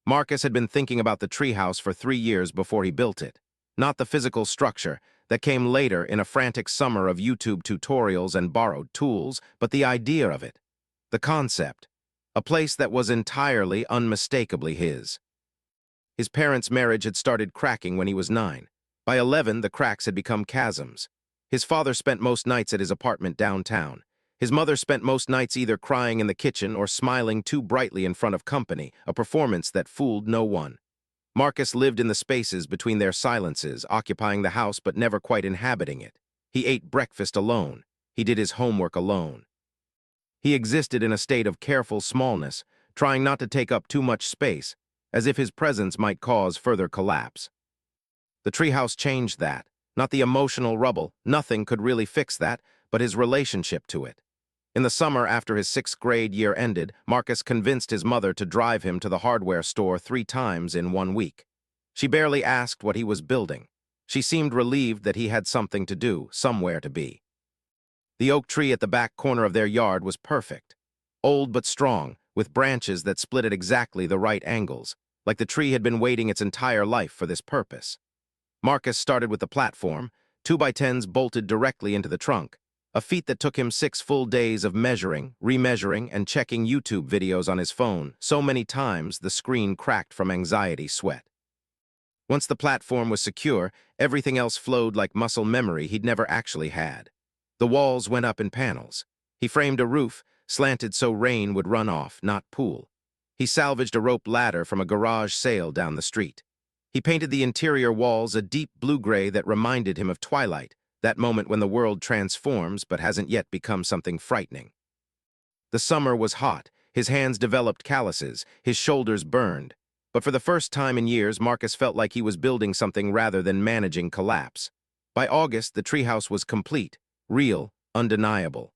Marcus had been thinking about the treehouse for 3 years before he built it. Not the physical structure that came later in a frantic summer of YouTube tutorials and borrowed tools, but the idea of it. The concept. A place that was entirely, unmistakably his. His parents' marriage had started cracking when he was 9. By 11, the cracks had become chasms. His father spent most nights at his apartment downtown. His mother spent most nights either crying in the kitchen or smiling too brightly in front of company, a performance that fooled no one. Marcus lived in the spaces between their silences, occupying the house but never quite inhabiting it. He ate breakfast alone. He did his homework alone. He existed in a state of careful smallness, trying not to take up too much space, as if his presence might cause further collapse. The treehouse changed that. Not the emotional rubble, nothing could really fix that, but his relationship to it. In the summer after his 6th grade year ended, Marcus convinced his mother to drive him to the hardware store 3 times in 1 week. She barely asked what he was building. She seemed relieved that he had something to do, somewhere to be. The oak tree at the back corner of their yard was perfect. Old but strong, with branches that split at exactly the right angles, like the tree had been waiting its entire life for this purpose. Marcus started with the platform, 2x10s bolted directly into the trunk, a feat that took him 6 full days of measuring, remeasuring, and checking YouTube videos on his phone, so many times the screen cracked from anxiety sweat. Once the platform was secure, everything else flowed like muscle memory he'd never actually had. The walls went up in panels. He framed a roof, slanted so rain would run off, not pool. He salvaged a rope ladder from a garage sale down the street. He painted the interior walls a deep blue-gray that reminded him of twilight, that moment when the world transforms but hasn't yet become something frightening. The summer was hot, his hands developed calluses, his shoulders burned. But for the first time in years, Marcus felt like he was building something rather than managing collapse. By August, the treehouse was complete, real, undeniable.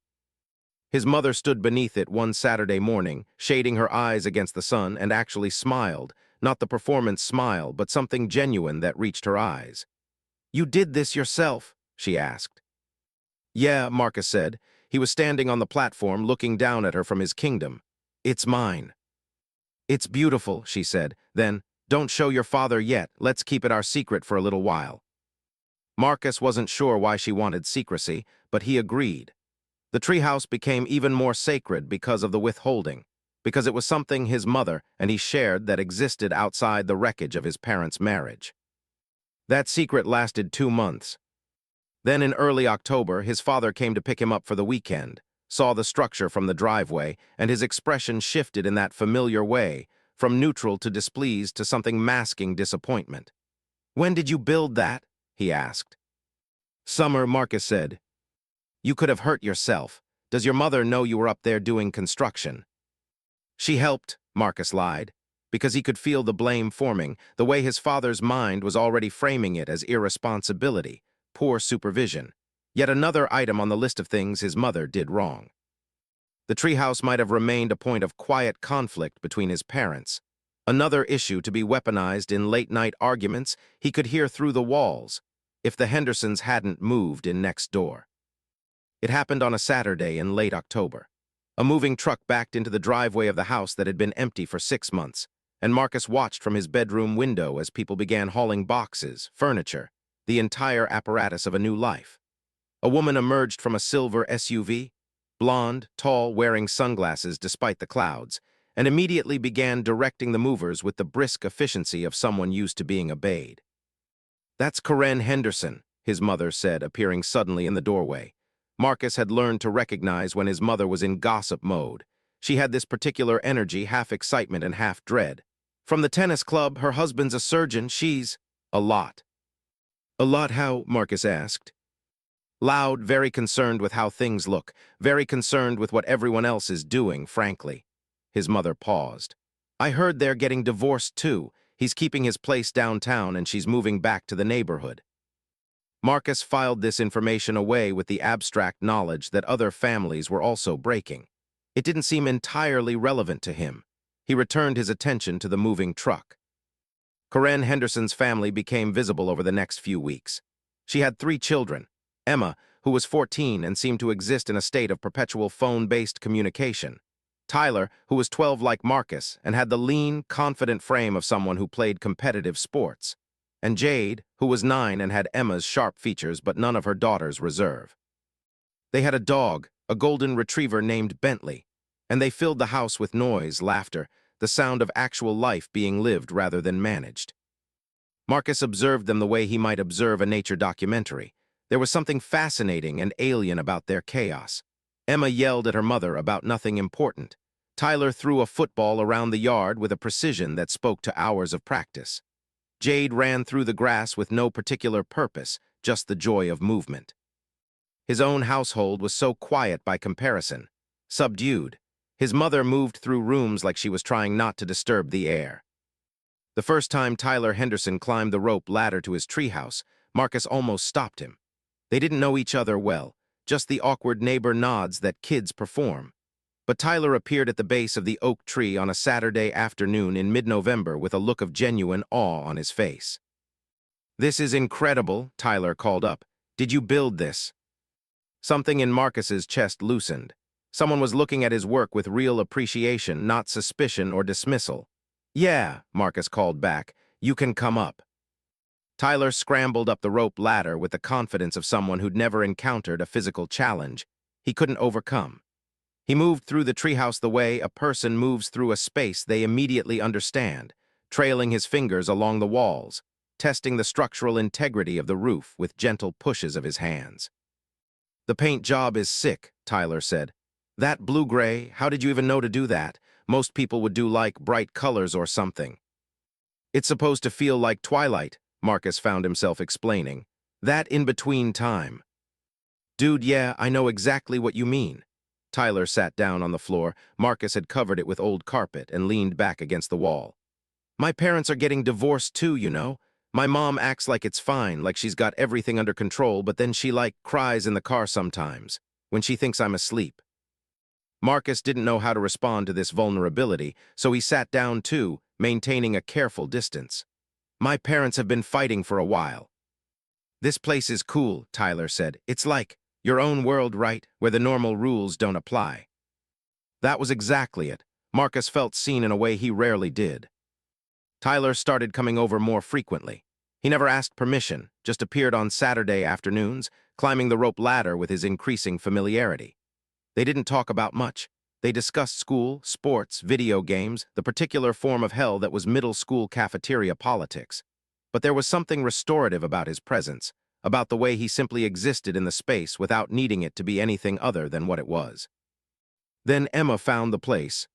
His mother stood beneath it one Saturday morning, shading her eyes against the sun, and actually smiled, not the performance smile, but something genuine that reached her eyes. "You did this yourself?" she asked. "Yeah," Marcus said. He was standing on the platform, looking down at her from his kingdom. "It's mine." "It's beautiful," she said. Then, "Don't show your father yet. Let's keep it our secret for a little while." Marcus wasn't sure why she wanted secrecy, but he agreed. The treehouse became even more sacred because of the withholding, because it was something his mother and he shared that existed outside the wreckage of his parents' marriage. That secret lasted 2 months. Then in early October, his father came to pick him up for the weekend, saw the structure from the driveway, and his expression shifted in that familiar way, from neutral to displeased to something masking disappointment. "When did you build that?" he asked. "Summer," Marcus said. "You could have hurt yourself. Does your mother know you were up there doing construction?" "She helped," Marcus lied, because he could feel the blame forming, the way his father's mind was already framing it as irresponsibility, poor supervision. Yet another item on the list of things his mother did wrong. The treehouse might have remained a point of quiet conflict between his parents. Another issue to be weaponized in late-night arguments he could hear through the walls, if the Hendersons hadn't moved in next door. It happened on a Saturday in late October. A moving truck backed into the driveway of the house that had been empty for 6 months, and Marcus watched from his bedroom window as people began hauling boxes, furniture, the entire apparatus of a new life. A woman emerged from a silver SUV, blonde, tall, wearing sunglasses despite the clouds, and immediately began directing the movers with the brisk efficiency of someone used to being obeyed. "That's Karen Henderson," his mother said, appearing suddenly in the doorway. Marcus had learned to recognize when his mother was in gossip mode. She had this particular energy, half excitement and half dread. "From the tennis club, her husband's a surgeon, she's—" "A lot." "A lot how?" Marcus asked. "Loud, very concerned with how things look, very concerned with what everyone else is doing, frankly." His mother paused. "I heard they're getting divorced too. He's keeping his place downtown and she's moving back to the neighborhood." Marcus filed this information away with the abstract knowledge that other families were also breaking. It didn't seem entirely relevant to him. He returned his attention to the moving truck. Karen Henderson's family became visible over the next few weeks. She had 3 children. Emma, who was 14 and seemed to exist in a state of perpetual phone-based communication. Tyler, who was 12 like Marcus and had the lean, confident frame of someone who played competitive sports. And Jade, who was 9 and had Emma's sharp features but none of her daughter's reserve. They had a dog, a golden retriever named Bentley, and they filled the house with noise, laughter, the sound of actual life being lived rather than managed. Marcus observed them the way he might observe a nature documentary. There was something fascinating and alien about their chaos. Emma yelled at her mother about nothing important. Tyler threw a football around the yard with a precision that spoke to hours of practice. Jade ran through the grass with no particular purpose, just the joy of movement. His own household was so quiet by comparison, subdued. His mother moved through rooms like she was trying not to disturb the air. The first time Tyler Henderson climbed the rope ladder to his treehouse, Marcus almost stopped him. They didn't know each other well, just the awkward neighbor nods that kids perform. But Tyler appeared at the base of the oak tree on a Saturday afternoon in mid-November with a look of genuine awe on his face. "This is incredible," Tyler called up. "Did you build this?" Something in Marcus's chest loosened. Someone was looking at his work with real appreciation, not suspicion or dismissal. "Yeah," Marcus called back, "you can come up." Tyler scrambled up the rope ladder with the confidence of someone who'd never encountered a physical challenge he couldn't overcome. He moved through the treehouse the way a person moves through a space they immediately understand, trailing his fingers along the walls, testing the structural integrity of the roof with gentle pushes of his hands. "The paint job is sick," Tyler said. "That blue-gray, how did you even know to do that? Most people would do like bright colors or something." "It's supposed to feel like twilight," Marcus found himself explaining. "That in-between time." "Dude, yeah, I know exactly what you mean." Tyler sat down on the floor. Marcus had covered it with old carpet and leaned back against the wall. "My parents are getting divorced too, you know. My mom acts like it's fine, like she's got everything under control, but then she, cries in the car sometimes, when she thinks I'm asleep." Marcus didn't know how to respond to this vulnerability, so he sat down too, maintaining a careful distance. "My parents have been fighting for a while." "This place is cool," Tyler said. "It's like your own world, right, where the normal rules don't apply." That was exactly it. Marcus felt seen in a way he rarely did. Tyler started coming over more frequently. He never asked permission, just appeared on Saturday afternoons, climbing the rope ladder with his increasing familiarity. They didn't talk about much. They discussed school, sports, video games, the particular form of hell that was middle school cafeteria politics. But there was something restorative about his presence, about the way he simply existed in the space without needing it to be anything other than what it was. Then Emma found the place.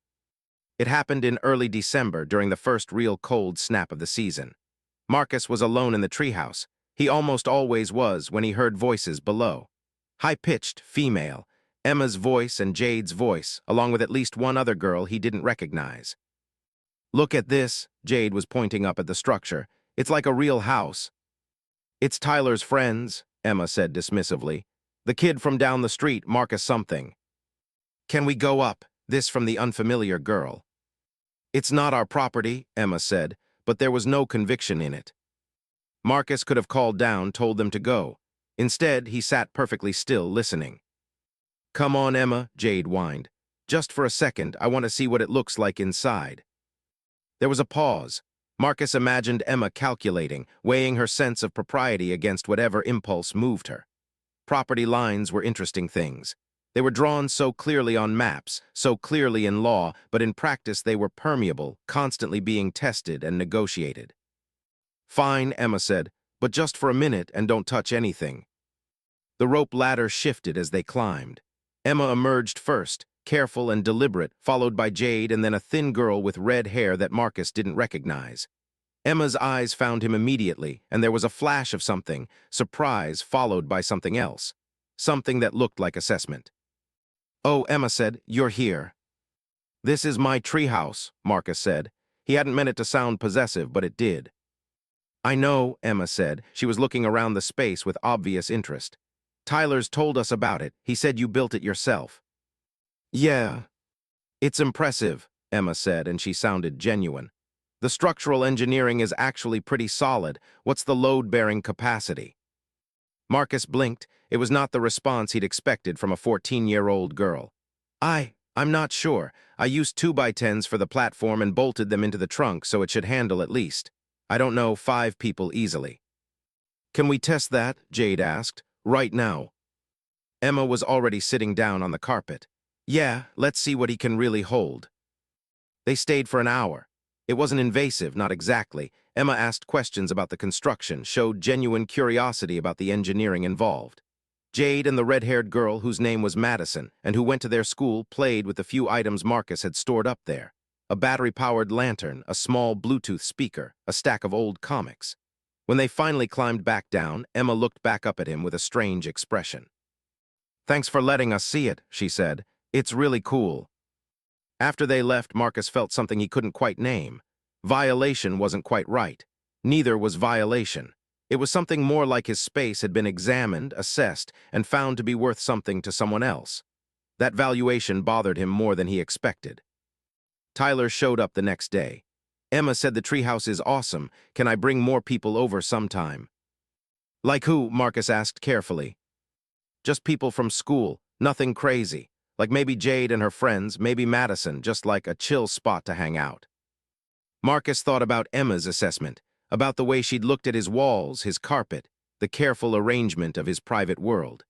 It happened in early December during the first real cold snap of the season. Marcus was alone in the treehouse. He almost always was when he heard voices below. High-pitched, female, Emma's voice and Jade's voice, along with at least one other girl he didn't recognize. "Look at this," Jade was pointing up at the structure. "It's like a real house." "It's Tyler's friends," Emma said dismissively. "The kid from down the street, Marcus something." "Can we go up?" This from the unfamiliar girl. "It's not our property," Emma said, but there was no conviction in it. Marcus could have called down, told them to go. Instead, he sat perfectly still, listening. "Come on, Emma," Jade whined. "Just for a second, I want to see what it looks like inside." There was a pause. Marcus imagined Emma calculating, weighing her sense of propriety against whatever impulse moved her. Property lines were interesting things. They were drawn so clearly on maps, so clearly in law, but in practice they were permeable, constantly being tested and negotiated. "Fine," Emma said, "but just for a minute and don't touch anything." The rope ladder shifted as they climbed. Emma emerged first, careful and deliberate, followed by Jade and then a thin girl with red hair that Marcus didn't recognize. Emma's eyes found him immediately, and there was a flash of something, surprise followed by something else. Something that looked like assessment. "Oh," Emma said, "you're here." "This is my treehouse," Marcus said. He hadn't meant it to sound possessive, but it did. "I know," Emma said. She was looking around the space with obvious interest. "Tyler's told us about it. He said you built it yourself." "Yeah." "It's impressive," Emma said, and she sounded genuine. "The structural engineering is actually pretty solid. What's the load-bearing capacity?" Marcus blinked. It was not the response he'd expected from a 14-year-old girl. I'm not sure. I used 2x10s for the platform and bolted them into the trunk so it should handle at least. I don't know 5 people easily. Can we test that? Jade asked. Right now. Emma was already sitting down on the carpet. Yeah, let's see what he can really hold. They stayed for an hour. It wasn't invasive, not exactly. Emma asked questions about the construction, showed genuine curiosity about the engineering involved. Jade and the red-haired girl, whose name was Madison, and who went to their school, played with the few items Marcus had stored up there. A battery-powered lantern, a small Bluetooth speaker, a stack of old comics. When they finally climbed back down, Emma looked back up at him with a strange expression. Thanks for letting us see it, she said. It's really cool. After they left, Marcus felt something he couldn't quite name. Violation wasn't quite right. Neither was violation. It was something more like his space had been examined, assessed, and found to be worth something to someone else. That valuation bothered him more than he expected. Tyler showed up the next day. Emma said the treehouse is awesome. Can I bring more people over sometime? Like who? Marcus asked carefully. Just people from school, nothing crazy. Like maybe Jade and her friends, maybe Madison, just like a chill spot to hang out. Marcus thought about Emma's assessment, about the way she'd looked at his walls, his carpet, the careful arrangement of his private world.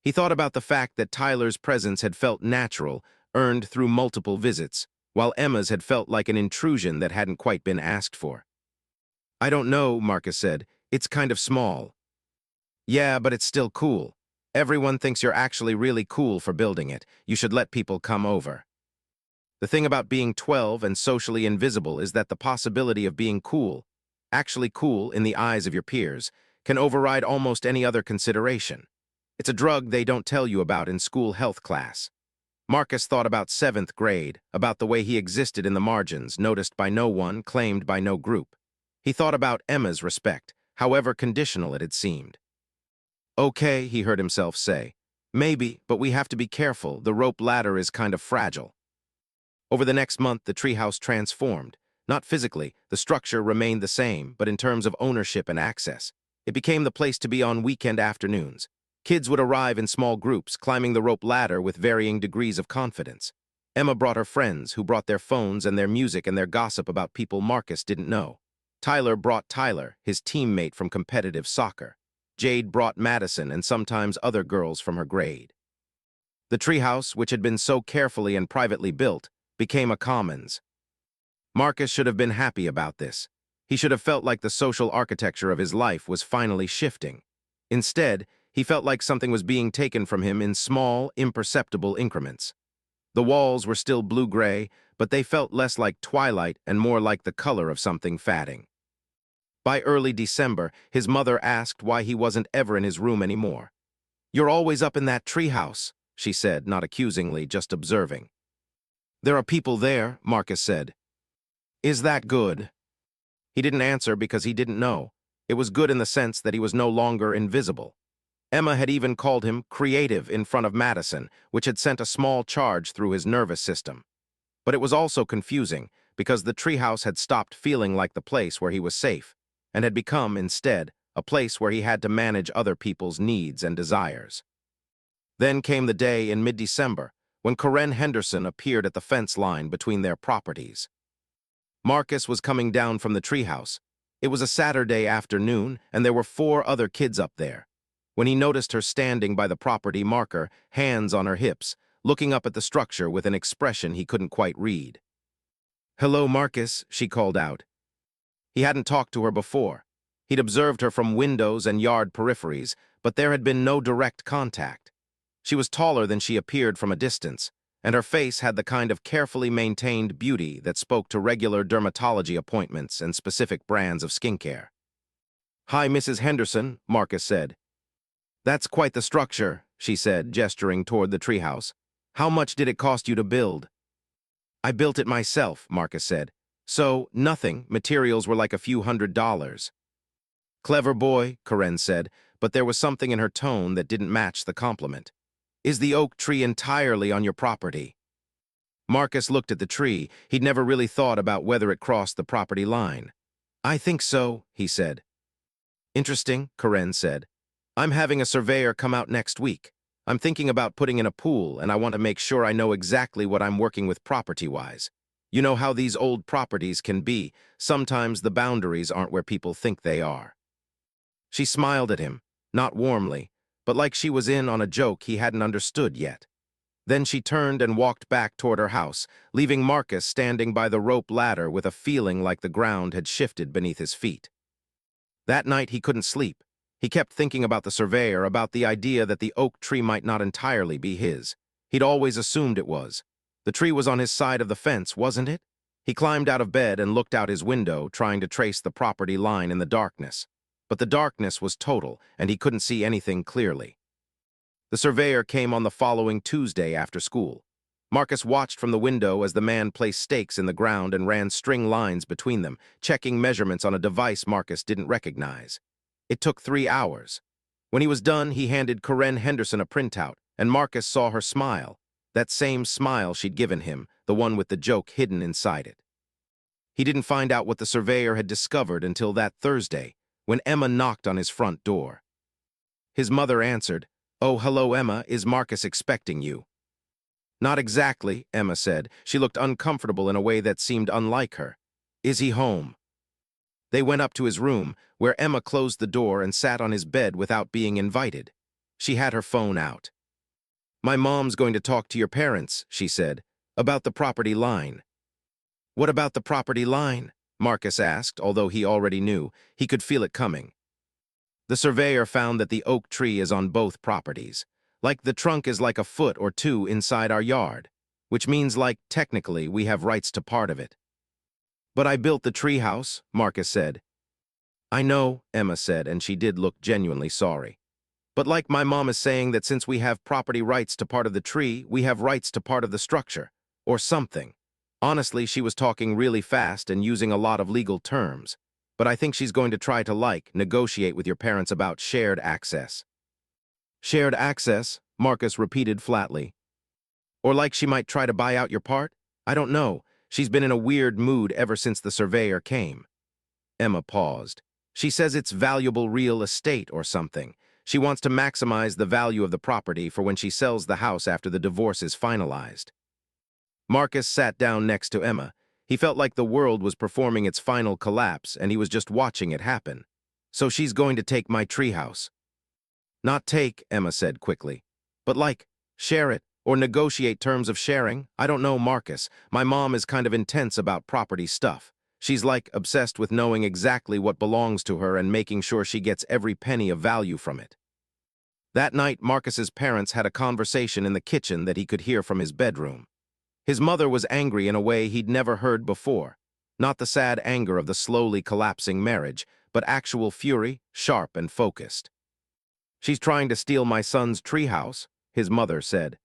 He thought about the fact that Tyler's presence had felt natural, earned through multiple visits, while Emma's had felt like an intrusion that hadn't quite been asked for. I don't know, Marcus said. It's kind of small. Yeah, but it's still cool. Everyone thinks you're actually really cool for building it. You should let people come over. The thing about being 12 and socially invisible is that the possibility of being cool, actually cool in the eyes of your peers, can override almost any other consideration. It's a drug they don't tell you about in school health class. Marcus thought about 7th grade, about the way he existed in the margins, noticed by no one, claimed by no group. He thought about Emma's respect, however conditional it had seemed. Okay, he heard himself say. Maybe, but we have to be careful. The rope ladder is kind of fragile. Over the next month, the treehouse transformed. Not physically, the structure remained the same, but in terms of ownership and access. It became the place to be on weekend afternoons. Kids would arrive in small groups, climbing the rope ladder with varying degrees of confidence. Emma brought her friends, who brought their phones and their music and their gossip about people Marcus didn't know. Tyler brought Tyler, his teammate from competitive soccer. Jade brought Madison and sometimes other girls from her grade. The treehouse, which had been so carefully and privately built, became a commons. Marcus should have been happy about this. He should have felt like the social architecture of his life was finally shifting. Instead, he felt like something was being taken from him in small, imperceptible increments. The walls were still blue-gray, but they felt less like twilight and more like the color of something fading. By early December, his mother asked why he wasn't ever in his room anymore. "You're always up in that treehouse," she said, not accusingly, just observing. "There are people there," Marcus said. "Is that good?" He didn't answer because he didn't know. It was good in the sense that he was no longer invisible. Emma had even called him creative in front of Madison, which had sent a small charge through his nervous system. But it was also confusing, because the treehouse had stopped feeling like the place where he was safe, and had become, instead, a place where he had to manage other people's needs and desires. Then came the day in mid-December, when KARENS Henderson appeared at the fence line between their properties. Marcus was coming down from the treehouse. It was a Saturday afternoon, and there were 4 other kids up there. When he noticed her standing by the property marker, hands on her hips, looking up at the structure with an expression he couldn't quite read. "Hello, Marcus," she called out. He hadn't talked to her before. He'd observed her from windows and yard peripheries, but there had been no direct contact. She was taller than she appeared from a distance, and her face had the kind of carefully maintained beauty that spoke to regular dermatology appointments and specific brands of skincare. "Hi, Mrs. Henderson," Marcus said. "That's quite the structure," she said, gesturing toward the treehouse. "How much did it cost you to build?" "I built it myself," Marcus said. "So, nothing. Materials were like a few $100s. "Clever boy," KARENS said, but there was something in her tone that didn't match the compliment. "Is the oak tree entirely on your property?" Marcus looked at the tree. He'd never really thought about whether it crossed the property line. "I think so," he said. "Interesting," KARENS said. "I'm having a surveyor come out next week. I'm thinking about putting in a pool, and I want to make sure I know exactly what I'm working with property-wise. You know how these old properties can be. Sometimes the boundaries aren't where people think they are. She smiled at him, not warmly, but like she was in on a joke he hadn't understood yet. Then she turned and walked back toward her house, leaving Marcus standing by the rope ladder with a feeling like the ground had shifted beneath his feet. That night he couldn't sleep. He kept thinking about the surveyor, about the idea that the oak tree might not entirely be his. He'd always assumed it was. The tree was on his side of the fence, wasn't it? He climbed out of bed and looked out his window, trying to trace the property line in the darkness. But the darkness was total, and he couldn't see anything clearly. The surveyor came on the following Tuesday after school. Marcus watched from the window as the man placed stakes in the ground and ran string lines between them, checking measurements on a device Marcus didn't recognize. It took 3 hours. When he was done, he handed Karen Henderson a printout, and Marcus saw her smile, that same smile she'd given him, the one with the joke hidden inside it. He didn't find out what the surveyor had discovered until that Thursday, when Emma knocked on his front door. His mother answered, "Oh, hello, Emma. Is Marcus expecting you?" "Not exactly," Emma said. She looked uncomfortable in a way that seemed unlike her. "Is he home?" They went up to his room, where Emma closed the door and sat on his bed without being invited. She had her phone out. "My mom's going to talk to your parents," she said, "about the property line." "What about the property line?" Marcus asked, although he already knew. He could feel it coming. "The surveyor found that the oak tree is on both properties. Like the trunk is like a foot or two inside our yard, which means like, technically, we have rights to part of it." "But I built the treehouse," Marcus said. "I know," Emma said, and she did look genuinely sorry. "But like my mom is saying that since we have property rights to part of the tree, we have rights to part of the structure, or something." Honestly, she was talking really fast and using a lot of legal terms. But I think she's going to try to, negotiate with your parents about shared access. "Shared access," Marcus repeated flatly. "Or like she might try to buy out your part? I don't know. She's been in a weird mood ever since the surveyor came." Emma paused. "She says it's valuable real estate or something. She wants to maximize the value of the property for when she sells the house after the divorce is finalized." Marcus sat down next to Emma. He felt like the world was performing its final collapse, and he was just watching it happen. "So she's going to take my treehouse." "Not take," Emma said quickly, "but share it, or negotiate terms of sharing. I don't know, Marcus. My mom is kind of intense about property stuff. She's obsessed with knowing exactly what belongs to her and making sure she gets every penny of value from it." That night, Marcus's parents had a conversation in the kitchen that he could hear from his bedroom. His mother was angry in a way he'd never heard before. Not the sad anger of the slowly collapsing marriage, but actual fury, sharp and focused. "She's trying to steal my son's treehouse," his mother said.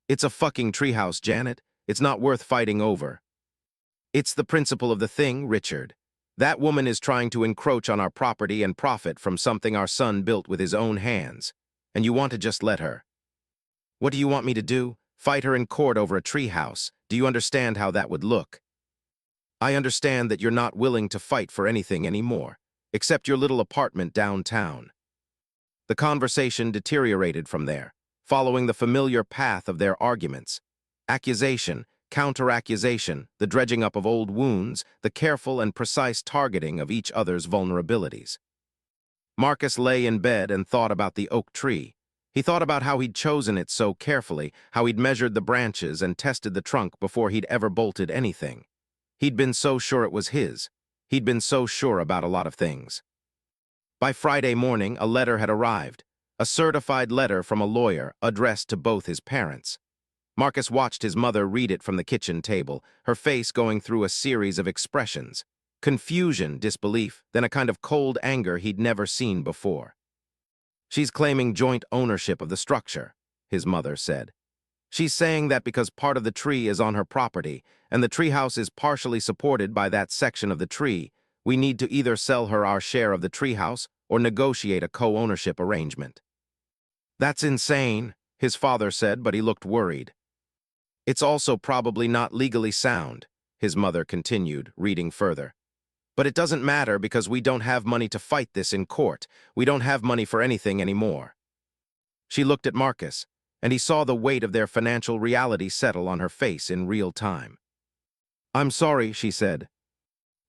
"It's a fucking treehouse, Janet. It's not worth fighting over." "It's the principle of the thing, Richard. That woman is trying to encroach on our property and profit from something our son built with his own hands. And you want to just let her." "What do you want me to do? Fight her in court over a treehouse? Do you understand how that would look?" "I understand that you're not willing to fight for anything anymore, except your little apartment downtown." The conversation deteriorated from there, following the familiar path of their arguments. Accusation, counter-accusation, the dredging up of old wounds, the careful and precise targeting of each other's vulnerabilities. Marcus lay in bed and thought about the oak tree. He thought about how he'd chosen it so carefully, how he'd measured the branches and tested the trunk before he'd ever bolted anything. He'd been so sure it was his. He'd been so sure about a lot of things. By Friday morning, a letter had arrived, a certified letter from a lawyer addressed to both his parents. Marcus watched his mother read it from the kitchen table, her face going through a series of expressions. Confusion, disbelief, then a kind of cold anger he'd never seen before. "She's claiming joint ownership of the structure," his mother said. "She's saying that because part of the tree is on her property, and the treehouse is partially supported by that section of the tree, we need to either sell her our share of the treehouse or negotiate a co-ownership arrangement." "That's insane," his father said, but he looked worried. "It's also probably not legally sound," his mother continued, reading further. "But it doesn't matter because we don't have money to fight this in court. We don't have money for anything anymore." She looked at Marcus, and he saw the weight of their financial reality settle on her face in real time. "I'm sorry," she said.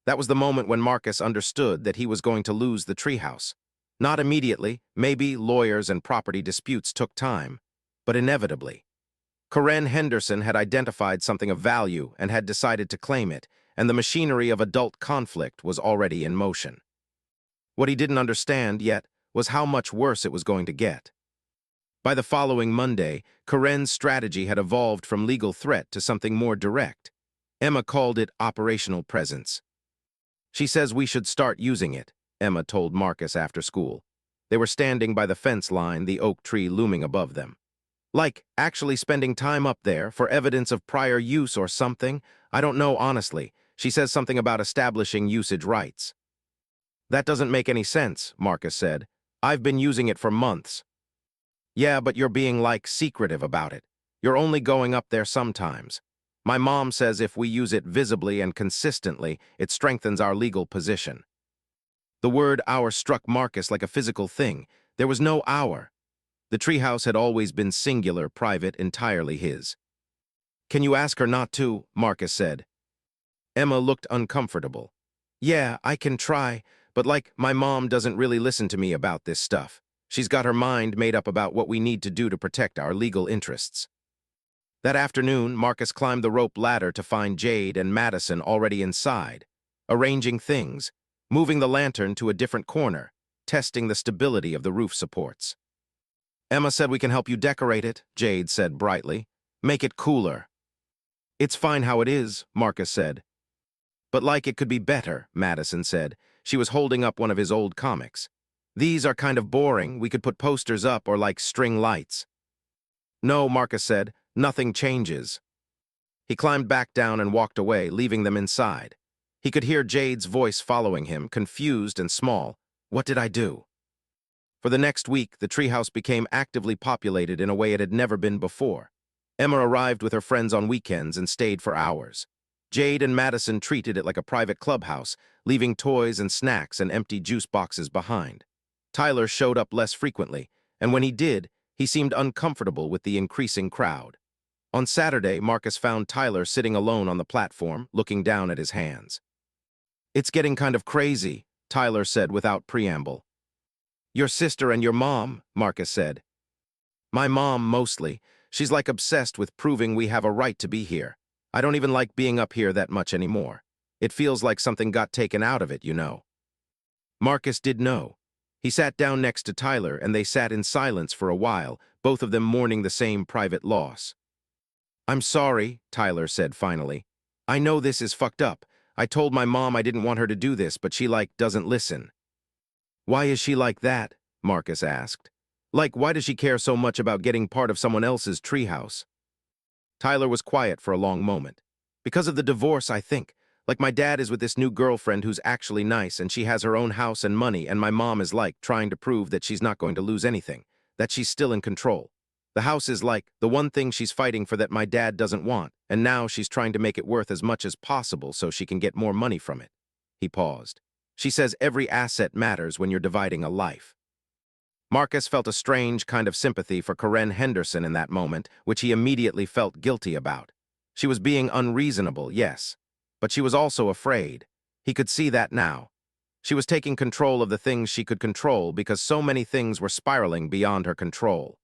That was the moment when Marcus understood that he was going to lose the treehouse. Not immediately, maybe lawyers and property disputes took time, but inevitably. Karen Henderson had identified something of value and had decided to claim it, and the machinery of adult conflict was already in motion. What he didn't understand yet was how much worse it was going to get. By the following Monday, Karen's strategy had evolved from legal threat to something more direct. Emma called it operational presence. "She says we should start using it," Emma told Marcus after school. They were standing by the fence line, the oak tree looming above them. "Like, actually spending time up there for evidence of prior use or something? I don't know, honestly. She says something about establishing usage rights." "That doesn't make any sense," Marcus said. "I've been using it for months." "Yeah, but you're being, like, secretive about it. You're only going up there sometimes. My mom says if we use it visibly and consistently, it strengthens our legal position." The word "our" struck Marcus like a physical thing. There was no "our." The treehouse had always been singular, private, entirely his. "Can you ask her not to?" Marcus said. Emma looked uncomfortable. "Yeah, I can try, but like, my mom doesn't really listen to me about this stuff. She's got her mind made up about what we need to do to protect our legal interests." That afternoon, Marcus climbed the rope ladder to find Jade and Madison already inside, arranging things, moving the lantern to a different corner, testing the stability of the roof supports. "Emma said we can help you decorate it," Jade said brightly. "Make it cooler." "It's fine how it is," Marcus said. "But like it could be better," Madison said. She was holding up one of his old comics. "These are kind of boring. We could put posters up or like string lights." "No," Marcus said. "Nothing changes." He climbed back down and walked away, leaving them inside. He could hear Jade's voice following him, confused and small. "What did I do?" For the next week, the treehouse became actively populated in a way it had never been before. Emma arrived with her friends on weekends and stayed for hours. Jade and Madison treated it like a private clubhouse, leaving toys and snacks and empty juice boxes behind. Tyler showed up less frequently, and when he did, he seemed uncomfortable with the increasing crowd. On Saturday, Marcus found Tyler sitting alone on the platform, looking down at his hands. "It's getting kind of crazy," Tyler said without preamble. "Your sister and your mom," Marcus said. "My mom, mostly. She's like obsessed with proving we have a right to be here. I don't even like being up here that much anymore. It feels like something got taken out of it, you know." Marcus did know. He sat down next to Tyler, and they sat in silence for a while, both of them mourning the same private loss. "I'm sorry," Tyler said finally. "I know this is fucked up. I told my mom I didn't want her to do this, but she, like, doesn't listen." "Why is she like that?" Marcus asked. "Like, why does she care so much about getting part of someone else's treehouse?" Tyler was quiet for a long moment. "Because of the divorce, I think. Like, my dad is with this new girlfriend who's actually nice, and she has her own house and money, and my mom is, like, trying to prove that she's not going to lose anything, that she's still in control. The house is, like, the one thing she's fighting for that my dad doesn't want, and now she's trying to make it worth as much as possible so she can get more money from it." He paused. "She says every asset matters when you're dividing a life." Marcus felt a strange kind of sympathy for Karen Henderson in that moment, which he immediately felt guilty about. She was being unreasonable, yes, but she was also afraid. He could see that now. She was taking control of the things she could control because so many things were spiraling beyond her control.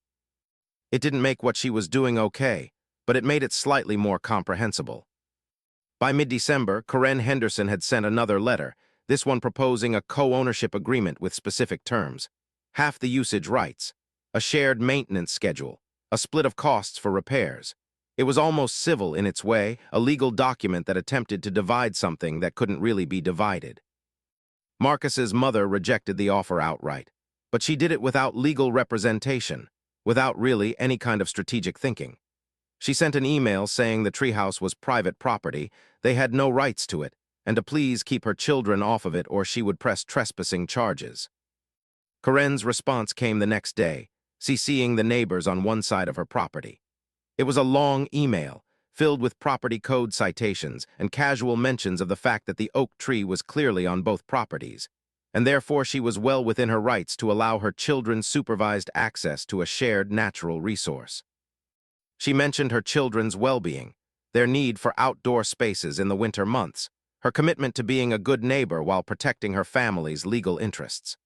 It didn't make what she was doing okay, but it made it slightly more comprehensible. By mid-December, Karen Henderson had sent another letter, this one proposing a co-ownership agreement with specific terms. Half the usage rights, a shared maintenance schedule, a split of costs for repairs. It was almost civil in its way, a legal document that attempted to divide something that couldn't really be divided. Marcus's mother rejected the offer outright, but she did it without legal representation, without really any kind of strategic thinking. She sent an email saying the treehouse was private property, they had no rights to it, and to please keep her children off of it or she would press trespassing charges. Karen's response came the next day, CCing the neighbors on one side of her property. It was a long email, filled with property code citations and casual mentions of the fact that the oak tree was clearly on both properties. and therefore she was well within her rights to allow her children supervised access to a shared natural resource. She mentioned her children's well-being, their need for outdoor spaces in the winter months, her commitment to being a good neighbor while protecting her family's legal interests.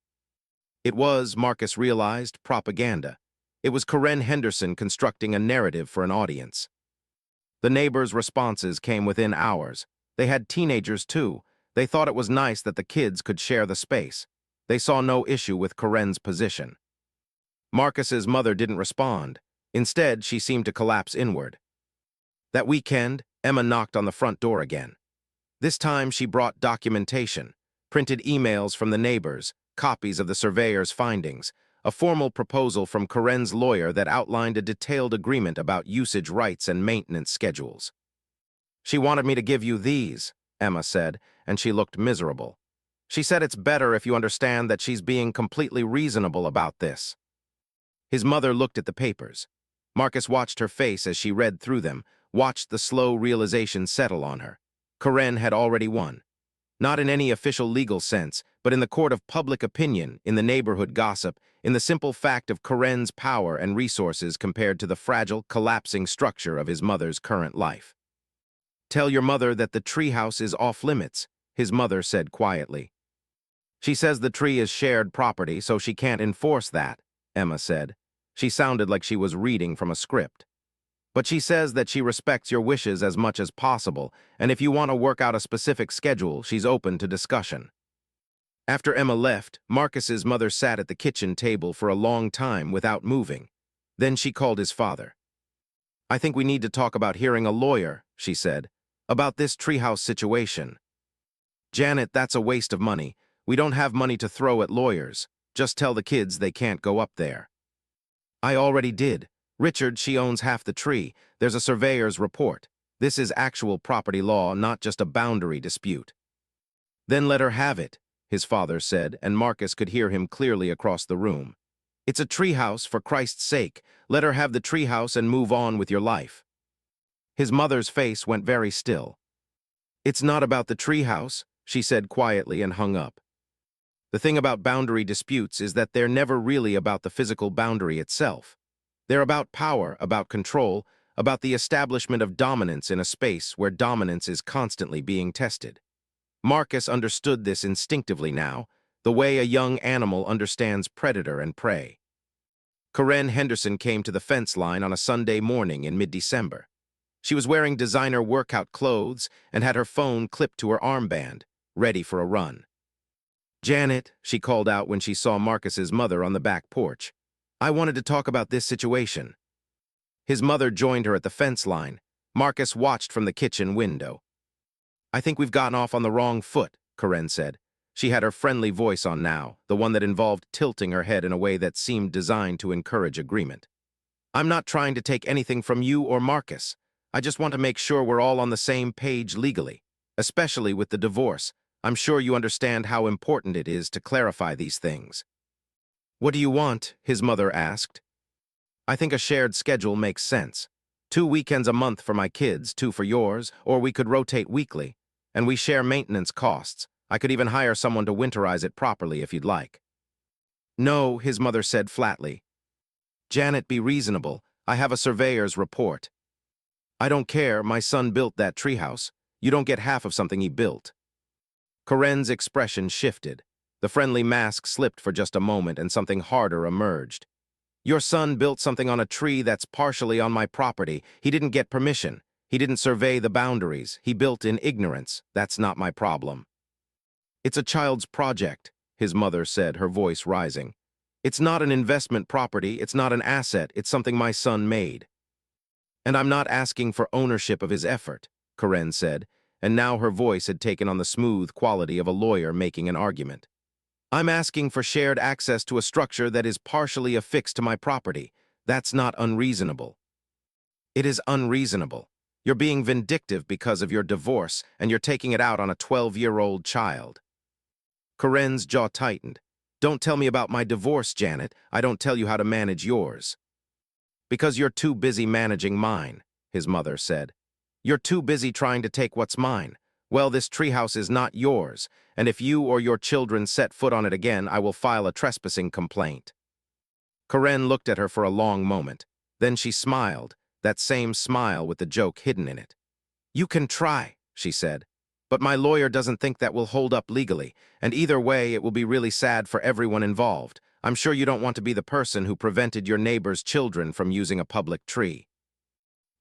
It was, Marcus realized, propaganda. It was Karen Henderson constructing a narrative for an audience. The neighbors' responses came within hours. They had teenagers too. They thought it was nice that the kids could share the space. They saw no issue with Karen's position. Marcus's mother didn't respond. Instead, she seemed to collapse inward. That weekend, Emma knocked on the front door again. This time she brought documentation, printed emails from the neighbors, copies of the surveyor's findings, a formal proposal from Karen's lawyer that outlined a detailed agreement about usage rights and maintenance schedules. "She wanted me to give you these," Emma said, and she looked miserable. "She said it's better if you understand that she's being completely reasonable about this." His mother looked at the papers. Marcus watched her face as she read through them, watched the slow realization settle on her. Karen had already won. Not in any official legal sense, but in the court of public opinion, in the neighborhood gossip, in the simple fact of Karen's power and resources compared to the fragile, collapsing structure of his mother's current life. "Tell your mother that the treehouse is off limits," his mother said quietly. "She says the tree is shared property, so she can't enforce that," Emma said. She sounded like she was reading from a script. "But she says that she respects your wishes as much as possible, and if you want to work out a specific schedule, she's open to discussion." After Emma left, Marcus's mother sat at the kitchen table for a long time without moving. Then she called his father. "I think we need to talk about hearing a lawyer," she said, "about this treehouse situation." "Janet, that's a waste of money. We don't have money to throw at lawyers. Just tell the kids they can't go up there." "I already did. Richard, she owns half the tree. There's a surveyor's report. This is actual property law, not just a boundary dispute." "Then let her have it," his father said, and Marcus could hear him clearly across the room. "It's a treehouse, for Christ's sake. Let her have the treehouse and move on with your life." His mother's face went very still. "It's not about the treehouse," she said quietly and hung up. The thing about boundary disputes is that they're never really about the physical boundary itself. They're about power, about control, about the establishment of dominance in a space where dominance is constantly being tested. Marcus understood this instinctively now, the way a young animal understands predator and prey. Karen Henderson came to the fence line on a Sunday morning in mid-December. She was wearing designer workout clothes and had her phone clipped to her armband, ready for a run. "Janet," she called out when she saw Marcus's mother on the back porch. "I wanted to talk about this situation." His mother joined her at the fence line. Marcus watched from the kitchen window. "I think we've gotten off on the wrong foot," Karen said. She had her friendly voice on now, the one that involved tilting her head in a way that seemed designed to encourage agreement. "I'm not trying to take anything from you or Marcus. I just want to make sure we're all on the same page legally, especially with the divorce. I'm sure you understand how important it is to clarify these things." "What do you want?" his mother asked. "I think a shared schedule makes sense. 2 weekends a month for my kids, 2 for yours, or we could rotate weekly. And we share maintenance costs. I could even hire someone to winterize it properly if you'd like." "No," his mother said flatly. "Janet, be reasonable. I have a surveyor's report." "I don't care. My son built that treehouse. You don't get half of something he built." Karen's expression shifted. The friendly mask slipped for just a moment and something harder emerged. "Your son built something on a tree that's partially on my property. He didn't get permission. He didn't survey the boundaries. He built in ignorance. That's not my problem." "It's a child's project," his mother said, her voice rising. "It's not an investment property. It's not an asset. It's something my son made." "And I'm not asking for ownership of his effort," Karen said, and now her voice had taken on the smooth quality of a lawyer making an argument. "I'm asking for shared access to a structure that is partially affixed to my property. That's not unreasonable." "It is unreasonable. You're being vindictive because of your divorce, and you're taking it out on a 12-year-old child." Karen's jaw tightened. "Don't tell me about my divorce, Janet. I don't tell you how to manage yours." "Because you're too busy managing mine," his mother said. "You're too busy trying to take what's mine. Well, this treehouse is not yours, and if you or your children set foot on it again, I will file a trespassing complaint. Karen looked at her for a long moment. Then she smiled, that same smile with the joke hidden in it. You can try, she said, but my lawyer doesn't think that will hold up legally, and either way it will be really sad for everyone involved. I'm sure you don't want to be the person who prevented your neighbor's children from using a public tree.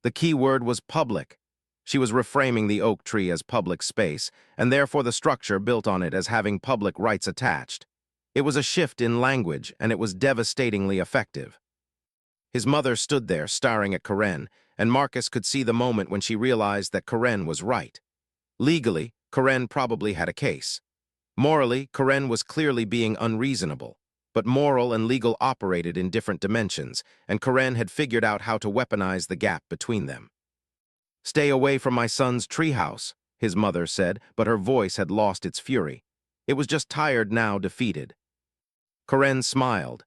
The key word was public. She was reframing the oak tree as public space, and therefore the structure built on it as having public rights attached. It was a shift in language, and it was devastatingly effective. His mother stood there, staring at Karen, and Marcus could see the moment when she realized that Karen was right. Legally, Karen probably had a case. Morally, Karen was clearly being unreasonable. But moral and legal operated in different dimensions, and Karen had figured out how to weaponize the gap between them. Stay away from my son's treehouse, his mother said, but her voice had lost its fury. It was just tired now, defeated. Karen smiled.